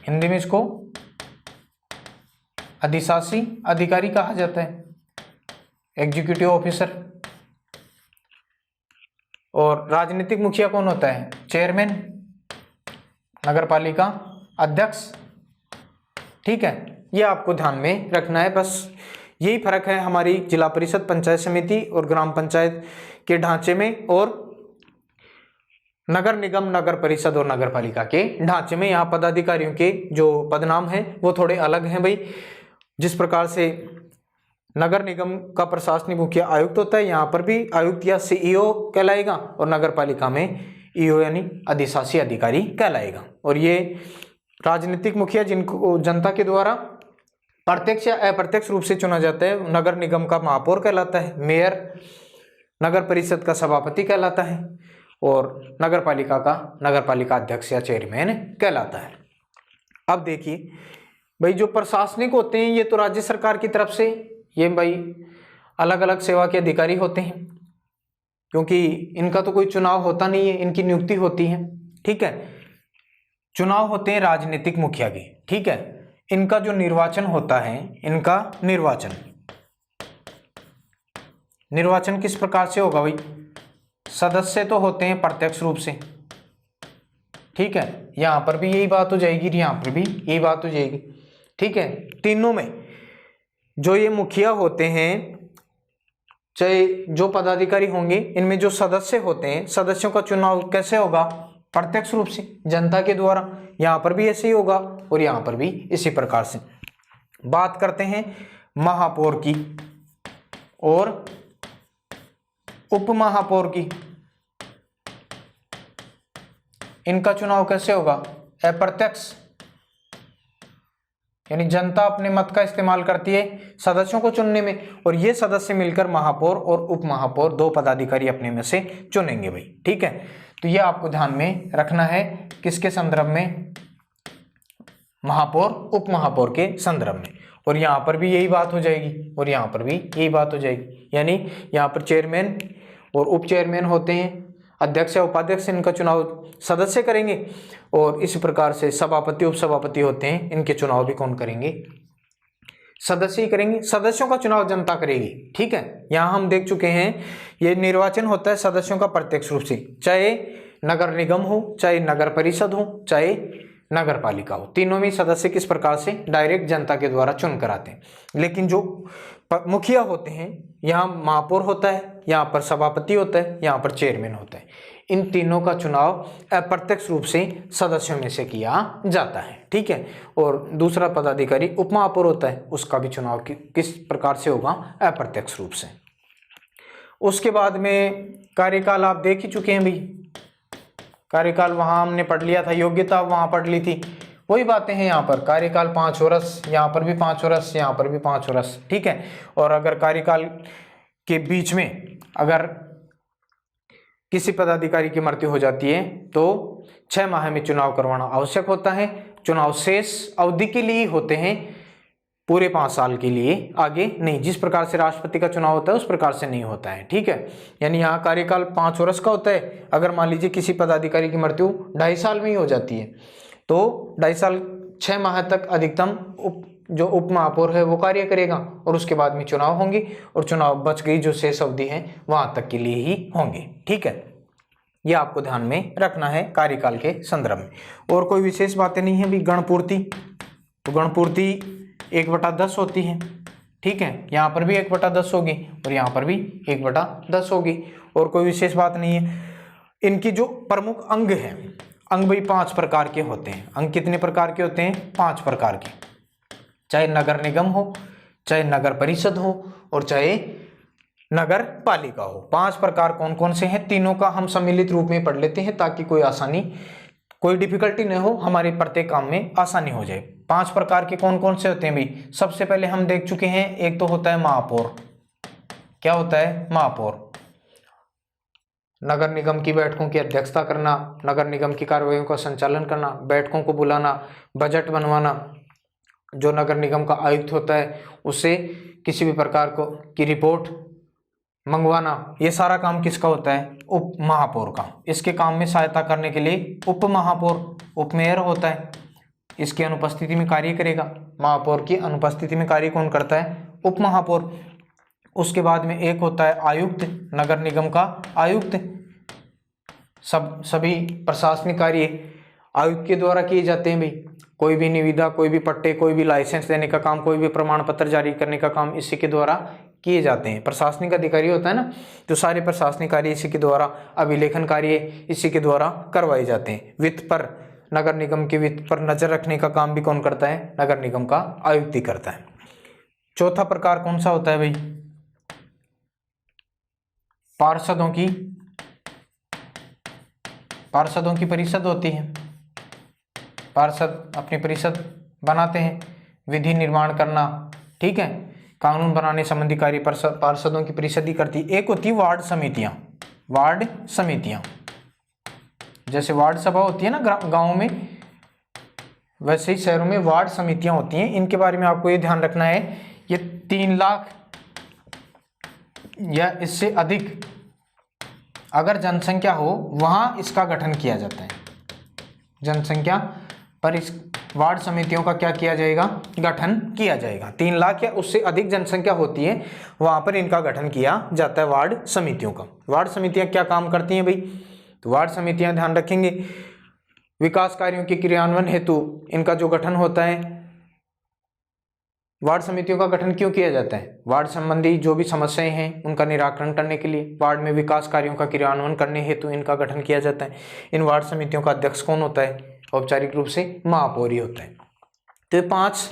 हिंदी में इसको अधिशासी अधिकारी कहा जाता है, एग्जीक्यूटिव ऑफिसर। और राजनीतिक मुखिया कौन होता है? चेयरमैन, नगर पालिका अध्यक्ष, ठीक है। ये आपको ध्यान में रखना है। बस यही फर्क है हमारी जिला परिषद, पंचायत समिति और ग्राम पंचायत के ढांचे में, और नगर निगम, नगर परिषद और नगर पालिका के ढांचे में। यहाँ पदाधिकारियों के जो पदनाम हैं वो थोड़े अलग हैं भाई। जिस प्रकार से नगर निगम का प्रशासनिक मुखिया आयुक्त होता है, यहाँ पर भी आयुक्त या CEO कहलाएगा, और नगर पालिका में EO यानी अधिशासी अधिकारी कहलाएगा। और ये राजनीतिक मुखिया जिनको जनता के द्वारा प्रत्यक्ष या अप्रत्यक्ष रूप से चुना जाता है, नगर निगम का महापौर कहलाता है, मेयर नगर परिषद का सभापति कहलाता है, और नगर पालिका का नगर पालिका अध्यक्ष या चेयरमैन कहलाता है। अब देखिए, भाई जो प्रशासनिक होते हैं ये तो राज्य सरकार की तरफ से, ये भाई अलग अलग सेवा के अधिकारी होते हैं, क्योंकि इनका तो कोई चुनाव होता नहीं है, इनकी नियुक्ति होती है। ठीक है, चुनाव होते हैं राजनीतिक मुखिया के। ठीक है, इनका जो निर्वाचन होता है, इनका निर्वाचन किस प्रकार से होगा भाई? सदस्य तो होते हैं प्रत्यक्ष रूप से। ठीक है, यहां पर भी यही बात हो जाएगी, यहां पर भी यही बात हो जाएगी। ठीक है, तीनों में जो ये मुखिया होते हैं, चाहे जो पदाधिकारी होंगे, इनमें जो सदस्य होते हैं, सदस्यों का चुनाव कैसे होगा? प्रत्यक्ष रूप से, जनता के द्वारा। यहां पर भी ऐसे ही होगा और यहां पर भी इसी प्रकार से। बात करते हैं महापौर की और उप महापौर की। इनका चुनाव कैसे होगा? अप्रत्यक्ष, यानी जनता अपने मत का इस्तेमाल करती है सदस्यों को चुनने में, और ये सदस्य मिलकर महापौर और उप महापौर दो पदाधिकारी अपने में से चुनेंगे भाई। ठीक है, तो ये आपको ध्यान में रखना है, किसके संदर्भ में? महापौर उप महापौर के संदर्भ में। और यहाँ पर भी यही बात हो जाएगी और यहाँ पर भी यही बात हो जाएगी, यानी यहाँ पर चेयरमैन और उप चेयरमैन होते हैं, अध्यक्ष या उपाध्यक्ष, इनका चुनाव सदस्य करेंगे, और इसी प्रकार से सभापति उप सभापति होते हैं, इनके चुनाव भी कौन करेंगे? सदस्य ही करेंगे। सदस्यों का चुनाव जनता करेगी। ठीक है, यहाँ हम देख चुके हैं, ये निर्वाचन होता है सदस्यों का प्रत्यक्ष रूप से, चाहे नगर निगम हो, चाहे नगर परिषद हो, चाहे नगर पालिका हो, तीनों में सदस्य किस प्रकार से? डायरेक्ट जनता के द्वारा चुन कर आते हैं। लेकिन जो मुखिया होते हैं, यहाँ महापौर होता है, यहाँ पर सभापति होता है, यहाँ पर चेयरमैन होता है, इन तीनों का चुनाव अप्रत्यक्ष रूप से सदस्यों में से किया जाता है। ठीक है, और दूसरा पदाधिकारी उप महापौर होता है, उसका भी चुनाव किस प्रकार से होगा? अप्रत्यक्ष रूप से। उसके बाद में कार्यकाल आप देख ही चुके हैं भाई, कार्यकाल वहां हमने पढ़ लिया था, योग्यता वहां पढ़ ली थी, वही बातें हैं यहाँ पर। कार्यकाल 5 वर्ष, यहाँ पर भी 5 वर्ष, यहाँ पर भी 5 वर्ष। ठीक है, और अगर कार्यकाल के बीच में अगर किसी पदाधिकारी की मृत्यु हो जाती है तो 6 माह में चुनाव करवाना आवश्यक होता है। चुनाव शेष अवधि के लिए होते हैं, पूरे 5 साल के लिए आगे नहीं। जिस प्रकार से राष्ट्रपति का चुनाव होता है उस प्रकार से नहीं होता है। ठीक है, यानी यहाँ कार्यकाल 5 वर्ष का होता है। अगर मान लीजिए किसी पदाधिकारी की मृत्यु 2.5 साल में ही हो जाती है तो 2.5 साल 6 माह तक अधिकतम जो उप महापौर है वो कार्य करेगा, और उसके बाद में चुनाव होंगे, और चुनाव बच गई जो शेष अवधि है वहां तक के लिए ही होंगे। ठीक है, ये आपको ध्यान में रखना है कार्यकाल के संदर्भ में। और कोई विशेष बातें नहीं है भी। गणपूर्ति, तो गणपूर्ति 1/10 होती है। ठीक है, यहाँ पर भी 1/10 होगी और यहाँ पर भी 1/10 होगी, और कोई विशेष बात नहीं है। इनकी जो प्रमुख अंग है, अंग भाई 5 प्रकार के होते हैं। अंग कितने प्रकार के होते हैं? 5 प्रकार के, चाहे नगर निगम हो, चाहे नगर परिषद हो, और चाहे नगर पालिका हो। 5 प्रकार कौन कौन से हैं? तीनों का हम सम्मिलित रूप में पढ़ लेते हैं ताकि कोई डिफिकल्टी न हो, हमारे प्रत्येक काम में आसानी हो जाए। 5 प्रकार के कौन कौन से होते हैं भाई? सबसे पहले हम देख चुके हैं, एक तो होता है महापौर। क्या होता है? महापौर। नगर निगम की बैठकों की अध्यक्षता करना, नगर निगम की कार्रवाइयों का संचालन करना, बैठकों को बुलाना, बजट बनवाना, जो नगर निगम का आयुक्त होता है उससे किसी भी प्रकार की रिपोर्ट मंगवाना, ये सारा काम किसका होता है? उप महापौर का। इसके काम में सहायता करने के लिए उप महापौर, उप मेयर होता है, इसकी अनुपस्थिति में कार्य करेगा। महापौर की अनुपस्थिति में कार्य कौन करता है? उप महापौर। उसके बाद में एक होता है आयुक्त, नगर निगम का आयुक्त। सभी प्रशासनिक कार्य आयुक्त के द्वारा किए जाते हैं भाई। कोई भी निविदा, कोई भी पट्टे, कोई भी लाइसेंस देने का काम, कोई भी प्रमाण पत्र जारी करने का काम इसी के द्वारा किए जाते हैं। प्रशासनिक अधिकारी होता है ना, तो सारे प्रशासनिक कार्य इसी के द्वारा, अभिलेखन कार्य इसी के द्वारा करवाए जाते हैं। वित्त पर, नगर निगम के वित्त पर नजर रखने का काम भी कौन करता है? नगर निगम का आयुक्त ही करता है। चौथा प्रकार कौन सा होता है भाई? पार्षदों की परिषद होती है। पार्षद अपनी परिषद बनाते हैं, विधि निर्माण करना, ठीक है, कानून बनाने संबंधी कार्य पार्षदों की परिषद ही करती है। एक होती है वार्ड समितियां, जैसे वार्ड सभा होती है ना गांव में, वैसे ही शहरों में वार्ड समितियां होती हैं, इनके बारे में आपको ये ध्यान रखना है, ये 3 लाख या इससे अधिक अगर जनसंख्या हो वहां इसका गठन किया जाता है। जनसंख्या पर इस वार्ड समितियों का क्या किया जाएगा, गठन किया जाएगा। 3 लाख या उससे अधिक जनसंख्या होती है वहां पर इनका गठन किया जाता है वार्ड समितियों का। वार्ड समितियां क्या काम करती हैं भाई, तो वार्ड समितियां ध्यान रखेंगे विकास कार्यों के क्रियान्वयन हेतु इनका जो गठन होता है। वार्ड समितियों का गठन क्यों किया जाता है, वार्ड संबंधी जो भी समस्याएं हैं उनका निराकरण करने के लिए, वार्ड में विकास कार्यों का क्रियान्वयन करने हेतु इनका गठन किया जाता है। इन वार्ड समितियों का अध्यक्ष कौन होता है, औपचारिक रूप से महापौर ही होता है। तो ये 5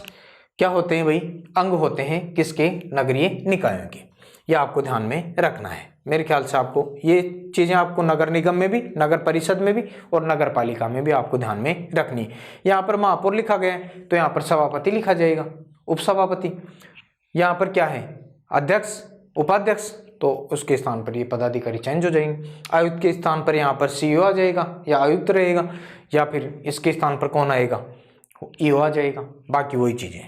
क्या होते हैं भाई, अंग होते हैं किसके, नगरीय निकायों के। यह आपको ध्यान में रखना है। मेरे ख्याल से आपको ये चीजें आपको नगर निगम में भी, नगर परिषद में भी और नगर पालिका में भी आपको ध्यान में रखनी है। यहाँ पर महापौर लिखा गया है तो यहाँ पर सभापति लिखा जाएगा, उपसभापति। यहाँ पर क्या है, अध्यक्ष, उपाध्यक्ष, तो उसके स्थान पर ये पदाधिकारी चेंज हो जाएंगे। आयुक्त के स्थान पर यहाँ पर सीईओ आ जाएगा या आयुक्त रहेगा, या फिर इसके स्थान पर कौन आएगा, ईओ आ जाएगा। बाकी वही चीजें,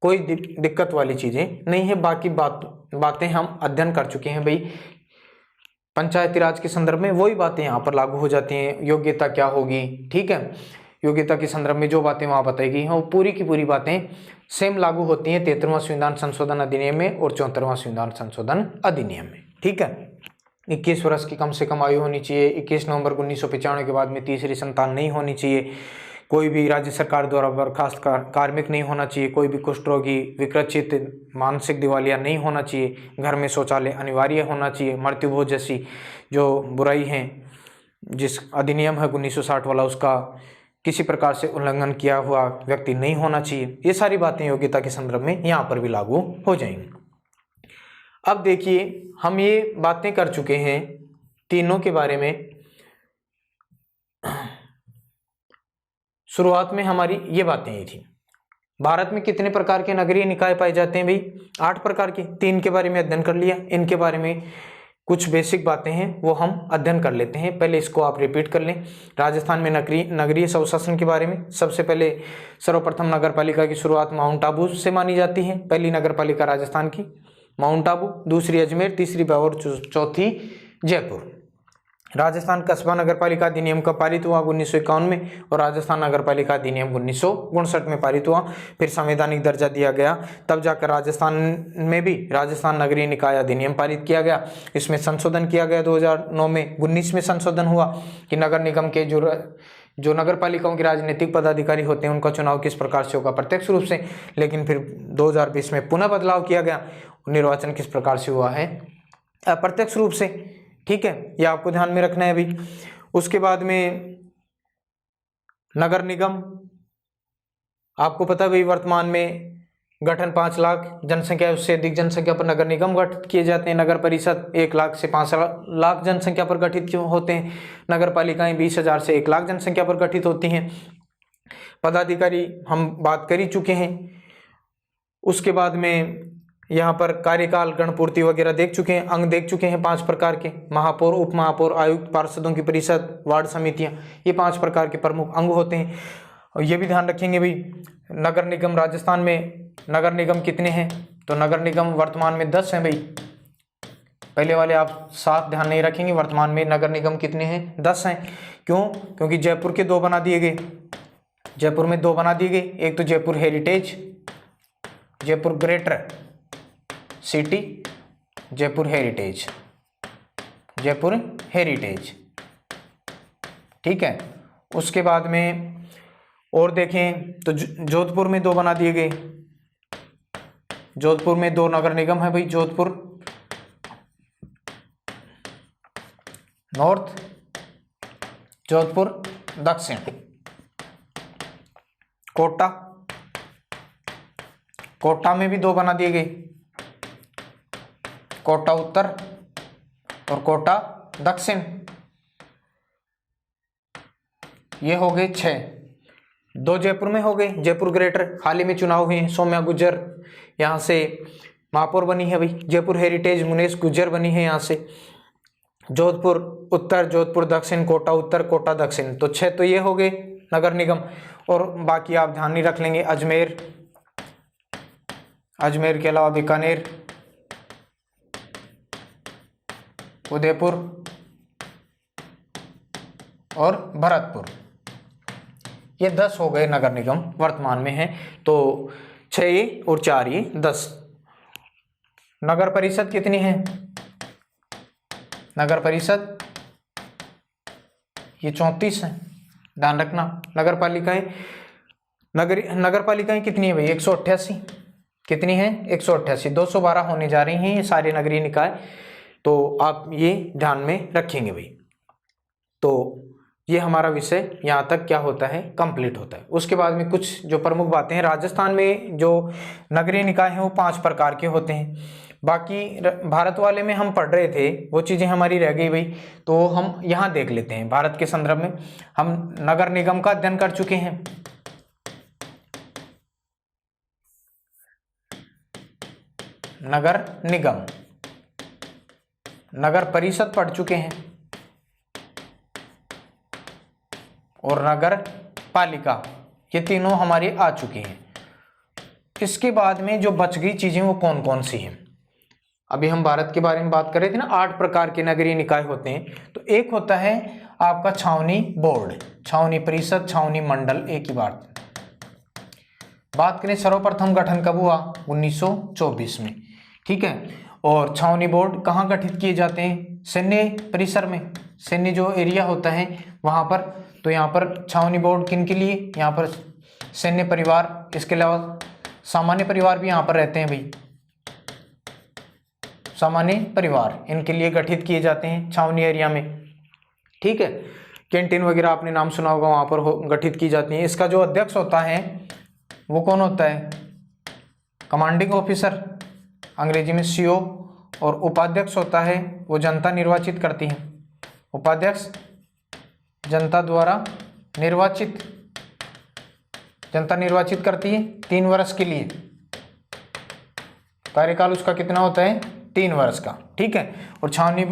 कोई दिक्कत वाली चीजें नहीं है। बाकी बातें हम अध्ययन कर चुके हैं भाई पंचायती राज के संदर्भ में, वही बातें यहाँ पर लागू हो जाती हैं। योग्यता क्या होगी, ठीक है, योग्यता के संदर्भ में जो बातें वहां बताई गई हैं वो पूरी की पूरी बातें सेम लागू होती हैं 73वां संविधान संशोधन अधिनियम में और 74वां संविधान संशोधन अधिनियम में, ठीक है। 21 वर्ष की कम से कम आयु होनी चाहिए। 21 नवंबर 1995 के बाद में तीसरी संतान नहीं होनी चाहिए। कोई भी राज्य सरकार द्वारा बर्खास्त कार्मिक नहीं होना चाहिए। कोई भी कुष्ठ रोगी, विकृत, मानसिक दिवालिया नहीं होना चाहिए। घर में शौचालय अनिवार्य होना चाहिए। मृत्यु भोज जैसी जो बुराई है, जिस अधिनियम है 1960 वाला, उसका किसी प्रकार से उल्लंघन किया हुआ व्यक्ति नहीं होना चाहिए। ये सारी बातें योग्यता के संदर्भ में यहाँ पर भी लागू हो जाएंगी। अब देखिए, हम ये बातें कर चुके हैं तीनों के बारे में। शुरुआत में हमारी ये बातें ही थी। भारत में कितने प्रकार के नगरीय निकाय पाए जाते हैं भाई, 8 प्रकार के। 3 के बारे में अध्ययन कर लिया, इनके बारे में कुछ बेसिक बातें हैं वो हम अध्ययन कर लेते हैं। पहले इसको आप रिपीट कर लें। राजस्थान में नगरीय स्वशासन के बारे में सबसे पहले सर्वप्रथम नगर पालिका की शुरुआत माउंट आबू से मानी जाती है। पहली नगर पालिका राजस्थान की माउंट आबू, दूसरी अजमेर, तीसरी भौर, चौथी जयपुर। राजस्थान कस्बा नगर पालिका अधिनियम का पारित हुआ 1951 में और राजस्थान नगर पालिका अधिनियम 1959 में पारित हुआ। फिर संवैधानिक दर्जा दिया गया, तब जाकर राजस्थान में भी राजस्थान नगरीय निकाय अधिनियम पारित किया गया। इसमें संशोधन किया गया 2009 में। 19 में संशोधन हुआ कि नगर निगम के जो नगर पालिकाओं के राजनीतिक पदाधिकारी होते हैं उनका चुनाव किस प्रकार से होगा, प्रत्यक्ष रूप से। लेकिन फिर 2020 में पुनः बदलाव किया गया, निर्वाचन किस प्रकार से हुआ है, अप्रत्यक्ष रूप से, ठीक है। यह आपको ध्यान में रखना है अभी। उसके बाद में नगर निगम, आपको पता है भाई वर्तमान में गठन 5 लाख जनसंख्या, उससे अधिक जनसंख्या पर नगर निगम गठित किए जाते हैं। नगर परिषद 1 लाख से 5 लाख जनसंख्या पर गठित होते हैं। नगर पालिकाएं 20,000 से 1 लाख जनसंख्या पर गठित होती हैं। पदाधिकारी हम बात कर ही चुके हैं। उसके बाद में यहाँ पर कार्यकाल, गणपूर्ति वगैरह देख चुके हैं। अंग देख चुके हैं 5 प्रकार के, महापौर, उप महापौर, आयुक्त, पार्षदों की परिषद, वार्ड समितियाँ, ये 5 प्रकार के प्रमुख अंग होते हैं। और ये भी ध्यान रखेंगे भाई नगर निगम, राजस्थान में नगर निगम कितने हैं, तो नगर निगम वर्तमान में 10 हैं भाई। पहले वाले आप 7 ध्यान नहीं रखेंगे, वर्तमान में नगर निगम कितने हैं, 10 हैं। क्यों, क्योंकि जयपुर के 2 बना दिए गए, जयपुर में 2 बना दिए गए। एक तो Jaipur heritage, Jaipur greater city, Jaipur heritage, Jaipur heritage, ठीक है। उसके बाद में और देखें तो जोधपुर में 2 बना दिए गए। जोधपुर में 2 नगर निगम है भाई, जोधपुर नॉर्थ, जोधपुर दक्षिण। कोटा, कोटा में भी 2 बना दिए गए, कोटा उत्तर और कोटा दक्षिण। ये हो गए 6। 2 जयपुर में हो गए, जयपुर ग्रेटर, हाल ही में चुनाव हुए हैं, सौम्या गुज्जर यहाँ से महापौर बनी है भाई। जयपुर हेरिटेज, मुनेश गुज्जर बनी है यहाँ से। जोधपुर उत्तर, जोधपुर दक्षिण, कोटा उत्तर, कोटा दक्षिण, तो 6 तो ये हो गए नगर निगम। और बाकी आप ध्यान नहीं रख लेंगे। अजमेर, अजमेर के अलावा बीकानेर, उदयपुर और भरतपुर, ये 10 हो गए नगर निगम वर्तमान में हैं। तो 6 ये और 4 ये 10। नगर परिषद कितनी है? नगर परिषद ये 34 है, ध्यान रखना। नगर पालिकाएं, नगर पालिकाएं कितनी है भाई? 188। कितनी है? 188। 212 होने जा रही हैं ये सारे नगरीय निकाय, तो आप ये ध्यान में रखेंगे भाई। तो ये हमारा विषय यहाँ तक क्या होता है, कंप्लीट होता है। उसके बाद में कुछ जो प्रमुख बातें हैं, राजस्थान में जो नगरीय निकाय हैं वो 5 प्रकार के होते हैं। बाकी भारत वाले में हम पढ़ रहे थे, वो चीज़ें हमारी रह गई भाई, तो हम यहाँ देख लेते हैं। भारत के संदर्भ में हम नगर निगम का अध्ययन कर चुके हैं, नगर निगम, नगर परिषद पढ़ चुके हैं और नगर पालिका, ये तीनों हमारे आ चुके हैं। इसके बाद में जो बच गई चीजें वो कौन कौन सी हैं? अभी हम भारत के बारे में बात कर रहे थे ना, 8 प्रकार के नगरीय निकाय होते हैं। तो एक होता है आपका छावनी बोर्ड, छावनी परिषद, छावनी मंडल, एक ही बात करें सर्वप्रथम गठन कब हुआ? 1924 में, ठीक है। और छावनी बोर्ड कहाँ गठित किए जाते हैं? सैन्य परिसर में, सैन्य जो एरिया होता है वहां पर। तो यहाँ पर छावनी बोर्ड किन के लिए? यहाँ पर सैन्य परिवार, इसके अलावा सामान्य परिवार भी यहाँ पर रहते हैं भाई, सामान्य परिवार इनके लिए गठित किए जाते हैं छावनी एरिया में, ठीक है। कैंटीन वगैरह आपने नाम सुना होगा, वहाँ पर गठित की जाती है। इसका जो अध्यक्ष होता है वो कौन होता है? कमांडिंग ऑफिसर, अंग्रेजी में सीओ। और उपाध्यक्ष होता है वो जनता निर्वाचित करती है, उपाध्यक्ष जनता द्वारा निर्वाचित, जनता निर्वाचित करती है 3 वर्ष के लिए। कार्यकाल उसका कितना होता है? 3 वर्ष का, ठीक है। और छावनी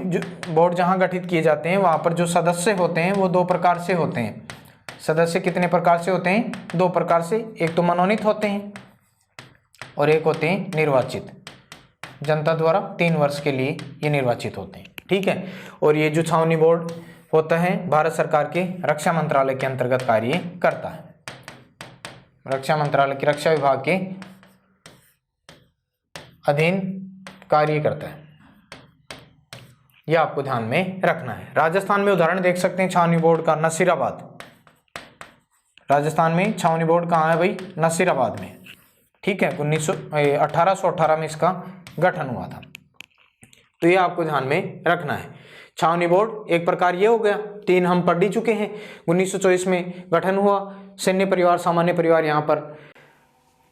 बोर्ड जहां गठित किए जाते हैं वहां पर जो सदस्य होते हैं वो 2 प्रकार से होते हैं। सदस्य कितने प्रकार से होते हैं? 2 प्रकार से, एक तो मनोनीत होते हैं और एक होते हैं निर्वाचित, जनता द्वारा 3 वर्ष के लिए ये निर्वाचित होते हैं, ठीक है। और ये जो छावनी बोर्ड होता है भारत सरकार के रक्षा मंत्रालय के अंतर्गत कार्य करता है, रक्षा मंत्रालय के रक्षा विभाग के अधीन कार्य करता है, यह आपको ध्यान में रखना है। राजस्थान में उदाहरण देख सकते हैं छावनी बोर्ड का, नसीराबाद। राजस्थान में छावनी बोर्ड कहाँ है भाई? नसीराबाद में, ठीक है। 1818 में इसका गठन हुआ था, तो ये आपको ध्यान में रखना है। छावनी बोर्ड एक प्रकार ये हो गया, 3 हम पढ़ ही चुके हैं। 1924 में गठन हुआ, सैन्य परिवार, सामान्य परिवार यहाँ पर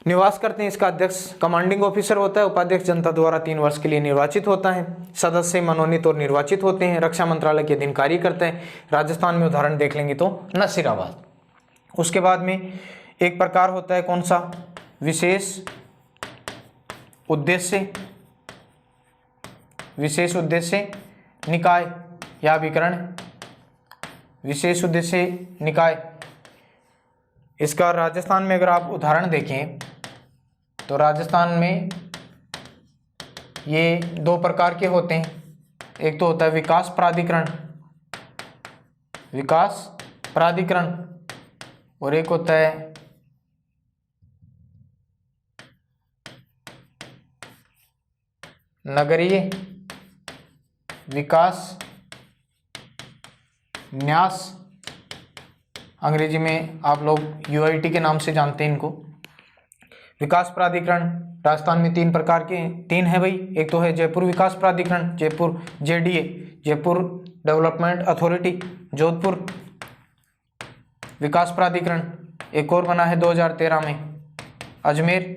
निवास करते हैं। इसका अध्यक्ष कमांडिंग ऑफिसर होता है, उपाध्यक्ष जनता द्वारा 3 वर्ष के लिए निर्वाचित होता है, सदस्य मनोनीत और निर्वाचित होते हैं, रक्षा मंत्रालय के अधीन कार्य करते हैं। राजस्थान में उदाहरण देख लेंगे तो नसीराबाद। उसके बाद में एक प्रकार होता है कौन सा? विशेष उद्देश्य, विशेष उद्देश्य निकाय या अभिकरण, विशेष उद्देश्य निकाय। इसका राजस्थान में अगर आप उदाहरण देखें तो राजस्थान में ये 2 प्रकार के होते हैं। एक तो होता है विकास प्राधिकरण, विकास प्राधिकरण, और एक होता है नगरीय विकास न्यास, अंग्रेजी में आप लोग UIT के नाम से जानते हैं इनको। विकास प्राधिकरण राजस्थान में 3 प्रकार के, 3 है भाई। एक तो है Jaipur Vikas Pradhikaran, Jaipur JDA, Jaipur Development Authority, Jodhpur Vikas Pradhikaran. एक और बना है 2013 में अजमेर,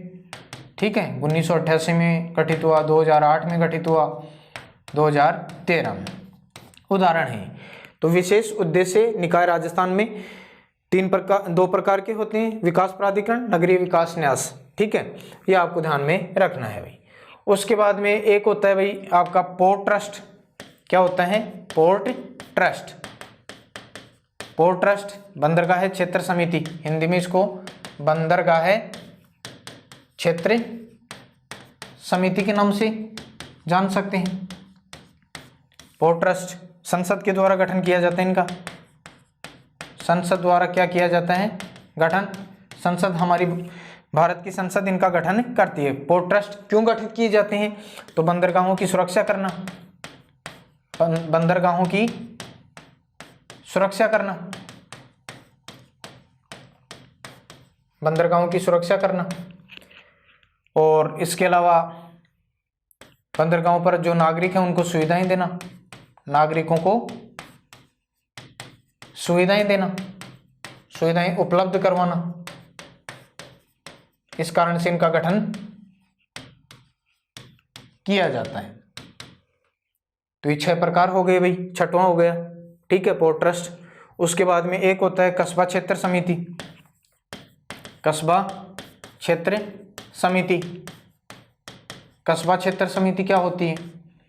ठीक है। 1988 में गठित हुआ, 2008 में गठित हुआ, 2013 में। उदाहरण है। तो विशेष उद्देश्य निकाय राजस्थान में 2 प्रकार के होते हैं, विकास प्राधिकरण, नगरीय विकास न्यास, ठीक है। ये आपको ध्यान में रखना है भाई। उसके बाद में एक होता है भाई आपका पोर्ट ट्रस्ट। क्या होता है? Port trust. पोर्ट ट्रस्ट, बंदरगाह क्षेत्र समिति, हिंदी में इसको बंदरगाह क्षेत्र समिति के नाम से जान सकते हैं। पोर्ट ट्रस्ट संसद के द्वारा गठन किया जाता है इनका, संसद द्वारा क्या किया जाता है, गठन। संसद, हमारी भारत की संसद इनका गठन करती है। पोर्ट ट्रस्ट क्यों गठित किए जाते हैं, तो बंदरगाहों की सुरक्षा करना, बंदरगाहों की सुरक्षा करना, बंदरगाहों की सुरक्षा करना। और इसके अलावा बंदरगाहों पर जो नागरिक हैं उनको सुविधाएं देना, नागरिकों को सुविधाएं देना, सुविधाएं उपलब्ध करवाना। इस कारण से इनका गठन किया जाता है। तो ये 6 प्रकार हो गए भाई, छठवां हो गया, ठीक है, पोर्ट ट्रस्ट। उसके बाद में एक होता है कस्बा क्षेत्र समिति, कस्बा क्षेत्र समिति। कस्बा क्षेत्र समिति क्या होती है,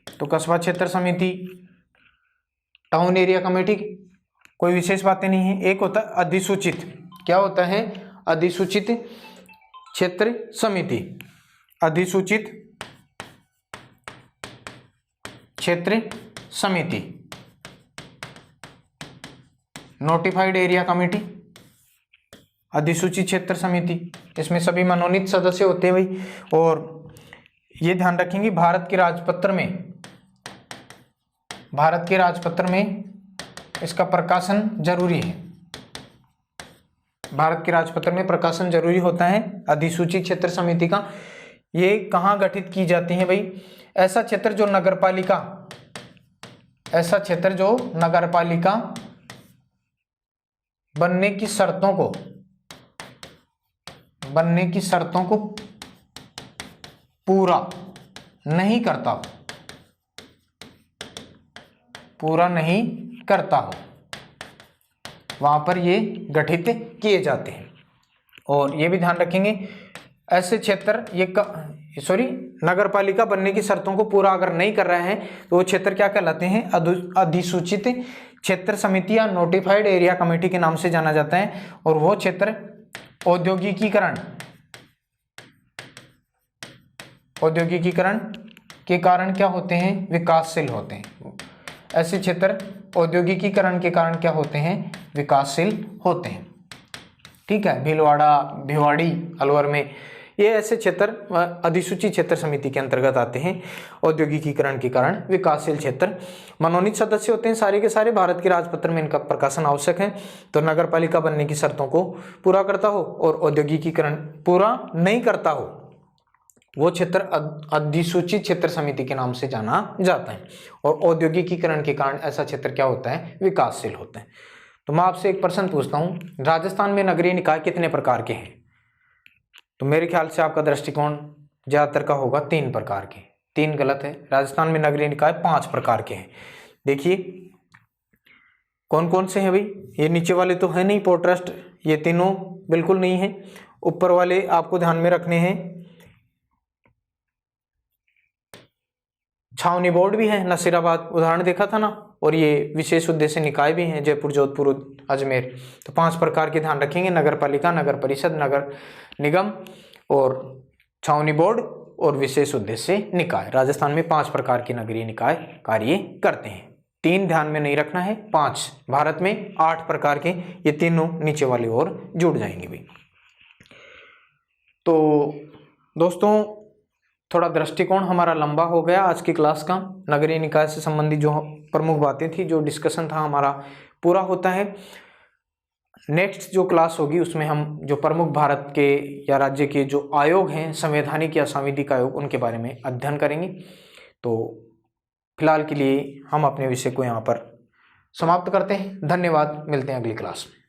तो कस्बा क्षेत्र समिति टाउन एरिया कमेटी, कोई विशेष बातें नहीं है। एक होता है अधिसूचित, क्या होता है, अधिसूचित क्षेत्र समिति, अधिसूचित क्षेत्र समिति, नोटिफाइड एरिया कमेटी, अधिसूचित क्षेत्र समिति। इसमें सभी मनोनीत सदस्य होते हैं भाई। और ये ध्यान रखेंगे, भारत के राजपत्र में, भारत के राजपत्र में इसका प्रकाशन जरूरी है, भारत के राजपत्र में प्रकाशन जरूरी होता है अधिसूचित क्षेत्र समिति का। ये कहाँ गठित की जाती है भाई, ऐसा क्षेत्र जो नगरपालिका, ऐसा क्षेत्र जो नगरपालिका बनने की शर्तों को, बनने की शर्तों को पूरा नहीं करता हो, पूरा नहीं करता हो, वहां पर ये गठित किए जाते हैं। और ये भी ध्यान रखेंगे, ऐसे क्षेत्र ये नगरपालिका बनने की शर्तों को पूरा अगर नहीं कर रहे हैं तो वो क्षेत्र क्या कहलाते हैं, अधिसूचित क्षेत्र समिति या नोटिफाइड एरिया कमेटी के नाम से जाना जाता है। और वो क्षेत्र औद्योगिकीकरण, औद्योगिकीकरण के कारण क्या होते हैं, विकासशील होते हैं। ऐसे क्षेत्र औद्योगिकीकरण के कारण क्या होते हैं, विकासशील होते हैं, ठीक है। भीलवाड़ा, भिवाड़ी, अलवर में ये ऐसे क्षेत्र अधिसूचित क्षेत्र समिति के अंतर्गत आते हैं। औद्योगिकीकरण के कारण विकासशील क्षेत्र, मनोनीत सदस्य होते हैं सारे के सारे, भारत के राजपत्र में इनका प्रकाशन आवश्यक है। तो नगरपालिका बनने की शर्तों को पूरा करता हो और औद्योगिकीकरण पूरा नहीं करता हो, वो क्षेत्र अधिसूचित क्षेत्र समिति के नाम से जाना जाता है। और औद्योगिकीकरण के कारण ऐसा क्षेत्र क्या होता है, विकासशील होता है। तो मैं आपसे एक प्रश्न पूछता हूँ, राजस्थान में नगरीय निकाय कितने प्रकार के हैं? तो मेरे ख्याल से आपका दृष्टिकोण ज्यादातर का होगा 3 प्रकार के। 3 गलत है, राजस्थान में नगरीय निकाय 5 प्रकार के हैं। देखिए कौन कौन से हैं भाई, ये नीचे वाले तो है नहीं, पोर्ट ट्रस्ट, ये तीनों बिल्कुल नहीं है। ऊपर वाले आपको ध्यान में रखने हैं, छावनी बोर्ड भी है, नसीराबाद उदाहरण देखा था ना, और ये विशेष उद्देश्य निकाय भी हैं, जयपुर, जोधपुर, अजमेर। तो 5 प्रकार के ध्यान रखेंगे, नगर पालिका, नगर परिषद, नगर निगम और छावनी बोर्ड और विशेष उद्देश्य निकाय। राजस्थान में 5 प्रकार के नगरीय निकाय कार्य करते हैं। 3 ध्यान में नहीं रखना है, 5। भारत में 8 प्रकार के, ये तीनों नीचे वाले और जुड़ जाएंगे भी। तो दोस्तों थोड़ा दृष्टिकोण हमारा लंबा हो गया आज की क्लास का। नगरीय निकाय से संबंधित जो प्रमुख बातें थी, जो डिस्कशन था हमारा पूरा होता है। नेक्स्ट जो क्लास होगी उसमें हम जो प्रमुख भारत के या राज्य के जो आयोग हैं, संवैधानिक या सांविधिक आयोग, उनके बारे में अध्ययन करेंगे। तो फिलहाल के लिए हम अपने विषय को यहाँ पर समाप्त करते हैं। धन्यवाद, मिलते हैं अगली क्लास में।